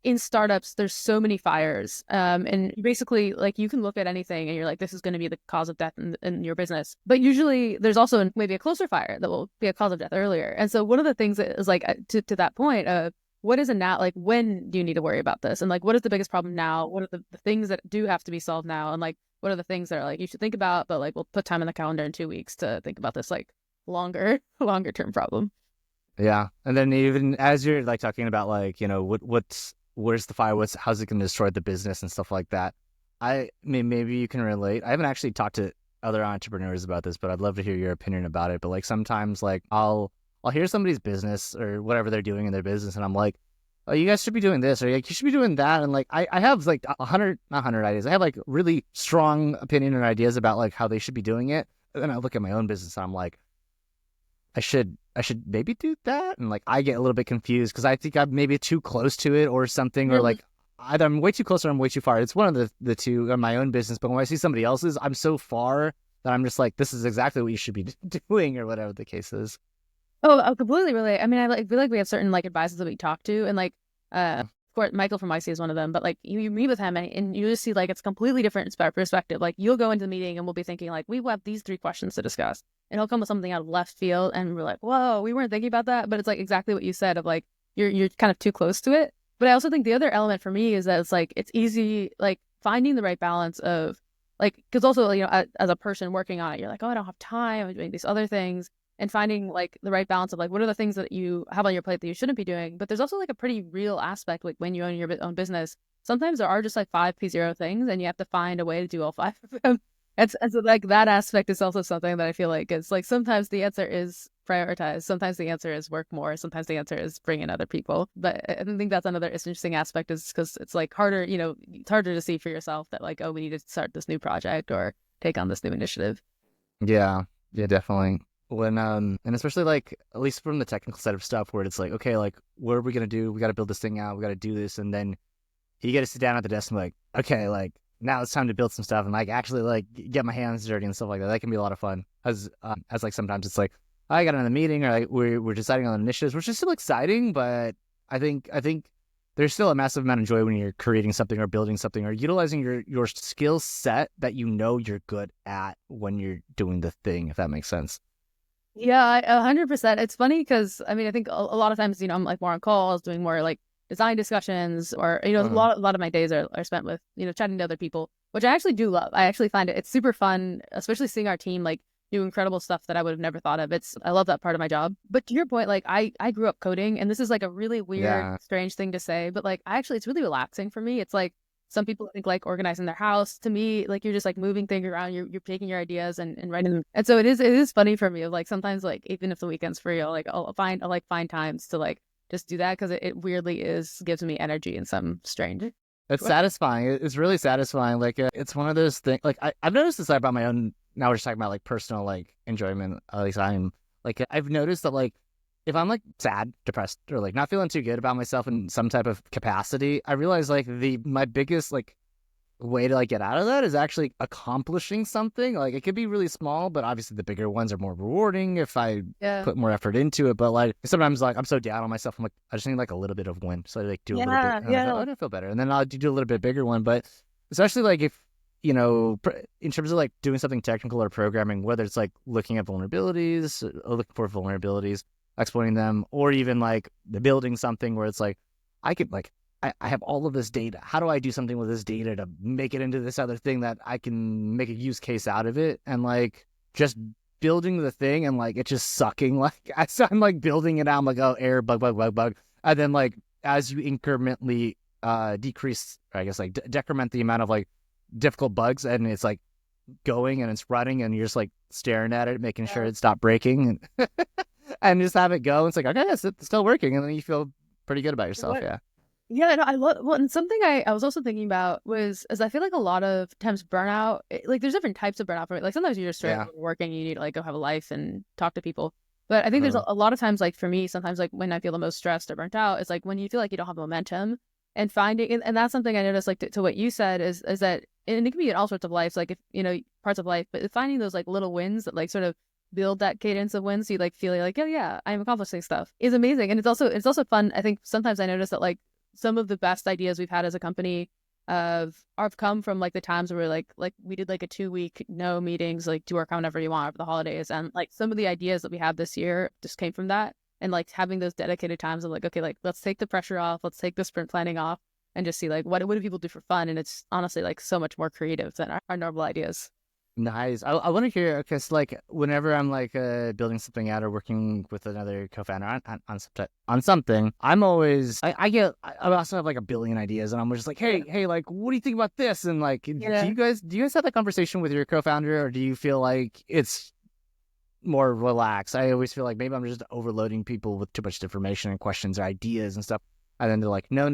in startups, there's so many fires. And basically like you can look at anything and you're like, this is going to be the cause of death in your business. But usually there's also maybe a closer fire that will be a cause of death earlier. And so one of the things that is like to that point of what is it now, like when do you need to worry about this? And like, what is the biggest problem now? What are the things that do have to be solved now? And like, what are the things that are like, you should think about, but like, we'll put time in the calendar in 2 weeks to think about this, like, longer term problem. Yeah. And then even as you're like talking about like, where's the fire, how's it going to destroy the business and stuff like that, I mean, maybe you can relate. I haven't actually talked to other entrepreneurs about this, but I'd love to hear your opinion about it. But like sometimes like I'll hear somebody's business or whatever they're doing in their business, and I'm like, oh, you guys should be doing this, or like you should be doing that. And like I have like 100 ideas. I have like really strong opinion and ideas about like how they should be doing it. And then I look at my own business and I'm like, I should maybe do that. And like, I get a little bit confused because I think I'm maybe too close to it or something, or like either I'm way too close or I'm way too far. It's one of the two in my own business. But when I see somebody else's, I'm so far that I'm just like, this is exactly what you should be doing, or whatever the case is. Oh, I completely relate. I mean, I feel like we have certain like advisors that we talk to, and like, of course, Michael from IC is one of them. But like, you meet with him and you just see like it's completely different perspective. Like, you'll go into the meeting and we'll be thinking like, we have these 3 questions to discuss, and he'll come with something out of left field, and we're like, whoa, we weren't thinking about that. But it's like exactly what you said of like you're kind of too close to it. But I also think the other element for me is that it's like it's easy like finding the right balance of like, because also as a person working on it, you're like, oh, I don't have time, I'm doing these other things. And finding like the right balance of like what are the things that you have on your plate that you shouldn't be doing. But there's also like a pretty real aspect like when you own your own business, sometimes there are just like 5 P0 things and you have to find a way to do all 5 of them. And so like that aspect is also something that I feel like is like sometimes the answer is prioritize, sometimes the answer is work more, sometimes the answer is bring in other people. But I think that's another interesting aspect, is because it's like harder, it's harder to see for yourself that like, oh, we need to start this new project or take on this new initiative. Yeah, definitely. When and especially like at least from the technical side of stuff, where it's like, okay, like what are we gonna do? We got to build this thing out. We got to do this, and then you got to sit down at the desk and be like, okay, like now it's time to build some stuff and like actually like get my hands dirty and stuff like that. That can be a lot of fun. As like sometimes it's like I got in a meeting, or like we're deciding on initiatives, which is still exciting, but I think there's still a massive amount of joy when you're creating something or building something or utilizing your skill set that you're good at when you're doing the thing, if that makes sense. Yeah, 100%. It's funny because I mean, I think a lot of times, I'm like more on calls, doing more like design discussions, or a lot of my days are spent with chatting to other people, which I actually do love. I actually find it's super fun, especially seeing our team like do incredible stuff that I would have never thought of. I love that part of my job. But to your point, like I grew up coding, and this is like a really weird, strange thing to say, but like it's really relaxing for me. It's like Some people I think like organizing their house. To me, like you're just like moving things around. You're taking your ideas and writing them. And so it is funny for me. Like sometimes like even if the weekend's free, I'll find times to like just do that because it weirdly gives me energy in some strange. It's satisfying. It's really satisfying. Like it's one of those things. Like I've noticed this about my own. Now we're just talking about like personal like enjoyment. At least I'm like I've noticed that like if I'm like sad, depressed, or like not feeling too good about myself in some type of capacity, I realize like my biggest like way to like get out of that is actually accomplishing something. Like it could be really small, but obviously the bigger ones are more rewarding if I put more effort into it. But like sometimes like I'm so down on myself, I'm like I just need like a little bit of win. So I like do a little bit, and I don't feel better, and then I'll do a little bit bigger one. But especially like if you know, in terms of like doing something technical or programming, whether it's like looking at vulnerabilities, or looking for vulnerabilities, exploiting them, or even like building something where it's like I could like I have all of this data. How do I do something with this data to make it into this other thing that I can make a use case out of it? And like just building the thing and like it's just sucking. Like I'm like building it out. I'm like, oh, error, bug. And then like as you incrementally decrease, I guess like decrement the amount of like difficult bugs, and it's like going and it's running, and you're just like staring at it, making sure it stopped breaking, and and just have it go. It's like, okay, yes, it's still working, and then you feel pretty good about yourself. Yeah, no, I love. Well, and something I was also thinking about was, I feel like a lot of times burnout, like there's different types of burnout for me. Like sometimes you're just straight working, you need to like go have a life and talk to people. But I think there's a lot of times, like for me, sometimes like when I feel the most stressed or burnt out, it's like when you feel like you don't have momentum, and finding, and that's something I noticed, like to what you said is that, and it can be in all sorts of lives, like if you know parts of life, but finding those like little wins that like sort of build that cadence of wins, so you like feel like, oh yeah, I'm accomplishing stuff, is amazing. And it's also fun. I think sometimes I notice that like some of the best ideas we've had as a company have come from like the times where like we did like a 2-week no meetings, like do work on whenever you want over the holidays, and like some of the ideas that we have this year just came from that. And like having those dedicated times of like, okay, like let's take the pressure off, let's take the sprint planning off, and just see like what do people do for fun. And it's honestly like so much more creative than our normal ideas. Nice. I want to hear, because like whenever I'm like building something out or working with another co-founder on something, I'm always I also have like a billion ideas, and I'm just like, hey, like what do you think about this? And like, do you guys have that conversation with your co-founder, or do you feel like it's more relaxed? I always feel like maybe I'm just overloading people with too much information and questions or ideas and stuff, and then they're like, no,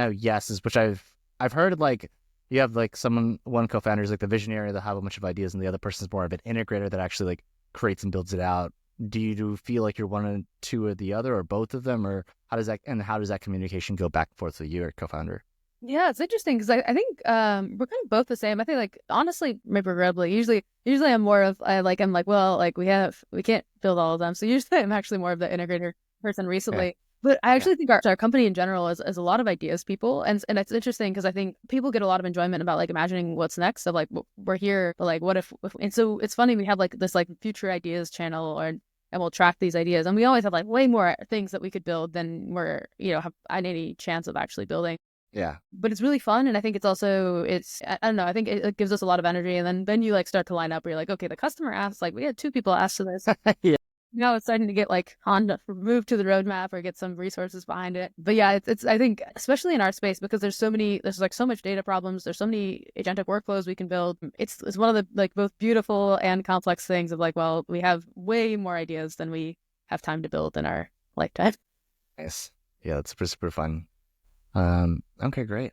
yeses, which I've heard like. You have like one co-founder is like the visionary that have a bunch of ideas, and the other person's more of an integrator that actually like creates and builds it out. Do you feel like you're one or two or the other, or both of them, or how does that communication go back and forth with you or co-founder? Yeah, it's interesting because I think we're kind of both the same. I think like honestly, maybe regrettably, usually I'm more of I'm like, well, like we can't build all of them, so usually I'm actually more of the integrator person recently. Yeah. But I actually think our company in general is a lot of ideas people. And it's interesting because I think people get a lot of enjoyment about like imagining what's next. Of like, we're here, but like, what if, and so it's funny, we have like this like future ideas channel, and we'll track these ideas. And we always have like way more things that we could build than we're, have any chance of actually building. Yeah. But it's really fun. And I think I don't know, I think it gives us a lot of energy. And then you like start to line up where you're like, okay, the customer asks, like we had 2 people ask to this. Yeah. Now it's starting to get like moved to the roadmap or get some resources behind it. But yeah, it's I think especially in our space, because there's like so much data problems, there's so many agentic workflows we can build. It's one of the like both beautiful and complex things of like, well, we have way more ideas than we have time to build in our lifetime. Nice. Yeah, that's super fun. Okay, great.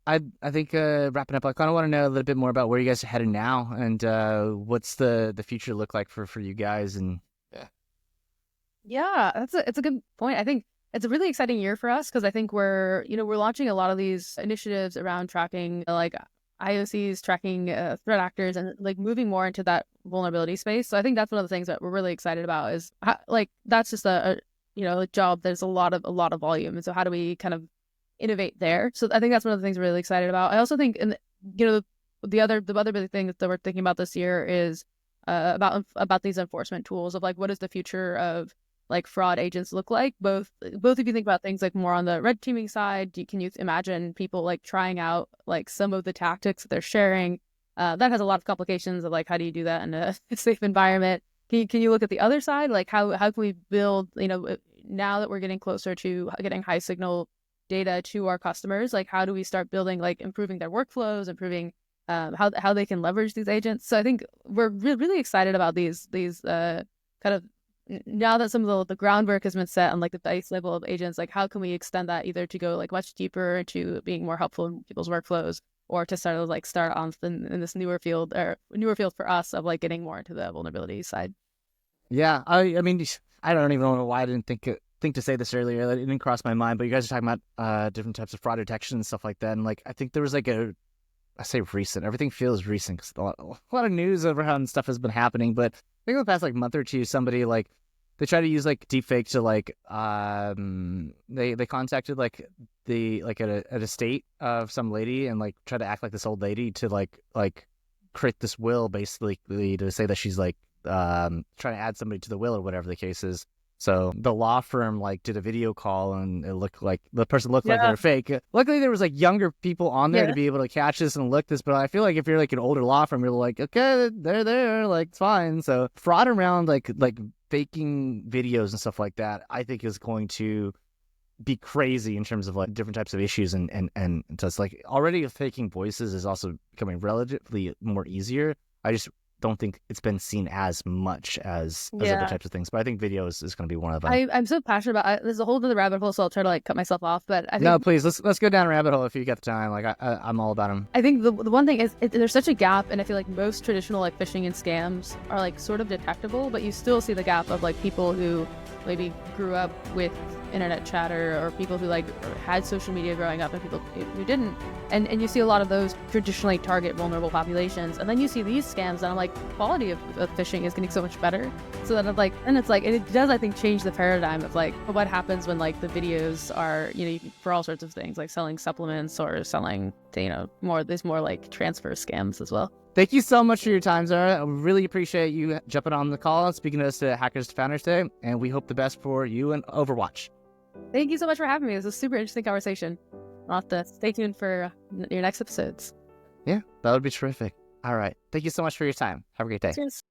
I think wrapping up, I kind of want to know a little bit more about where you guys are headed now, and what's the future look like for you guys. And yeah, it's a good point. I think it's a really exciting year for us because I think we're launching a lot of these initiatives around tracking like IOCs, tracking threat actors, and like moving more into that vulnerability space. So I think that's one of the things that we're really excited about is like that's just a job. There's a lot of volume, and so how do we kind of innovate there? So I think that's one of the things we're really excited about. I also think, the other big thing that we're thinking about this year is about these enforcement tools of like, what does the future of like fraud agents look like? Both if you think about things like more on the red teaming side, can you imagine people like trying out like some of the tactics that they're sharing? That has a lot of complications of like, how do you do that in a safe environment? Can you look at the other side? Like how can we build, now that we're getting closer to getting high signal data to our customers. Like, how do we start building, like, improving their workflows, improving how they can leverage these agents. So I think we're really excited about these kind of, now that some of the groundwork has been set on like the base level of agents, like how can we extend that either to go like much deeper into being more helpful in people's workflows, or to start on in this newer field for us of like getting more into the vulnerability side. Yeah, I mean, I don't even know why I didn't think to say this earlier. That didn't cross my mind. But you guys are talking about different types of fraud detection and stuff like that. And like, I think there was like I say recent. Everything feels recent because a lot of news over how stuff has been happening. But I think in the past like month or two, somebody like they tried to use like deepfake to like they contacted like at a estate of some lady and like try to act like this old lady to like create this will basically to say that she's like trying to add somebody to the will or whatever the case is. So the law firm like did a video call and it looked like the person looked like they were fake. Luckily there was like younger people on there to be able to catch this and look this. But I feel like if you're like an older law firm, you're like, okay, they're there, like it's fine. So fraud around like faking videos and stuff like that, I think is going to be crazy in terms of like different types of issues and just like already faking voices is also becoming relatively more easier. I just don't think it's been seen as much as other types of things, but I think video is going to be one of them. I'm so passionate about there's a whole other rabbit hole, so I'll try to like cut myself off, but I think, no, please, let's go down a rabbit hole if you get the time. Like I'm all about them. I think the one thing is there's such a gap, and I feel like most traditional like phishing and scams are like sort of detectable, but you still see the gap of like people who maybe grew up with internet chatter, or people who like had social media growing up and people who didn't, and you see a lot of those traditionally target vulnerable populations, and then you see these scams and I'm like, quality of phishing is getting so much better, so that I'm like, and it's like, it does I think change the paradigm of like what happens when like the videos are, you know, for all sorts of things like selling supplements or selling, you know, there's more like transfer scams as well. Thank you so much for your time, Zara. I really appreciate you jumping on the call and speaking to us at Hackers to Founders Day, and we hope the best for you and Overwatch. Thank you so much for having me. It was a super interesting conversation. I'll have to stay tuned for your next episodes. Yeah, that would be terrific. All right. Thank you so much for your time. Have a great day. Cheers.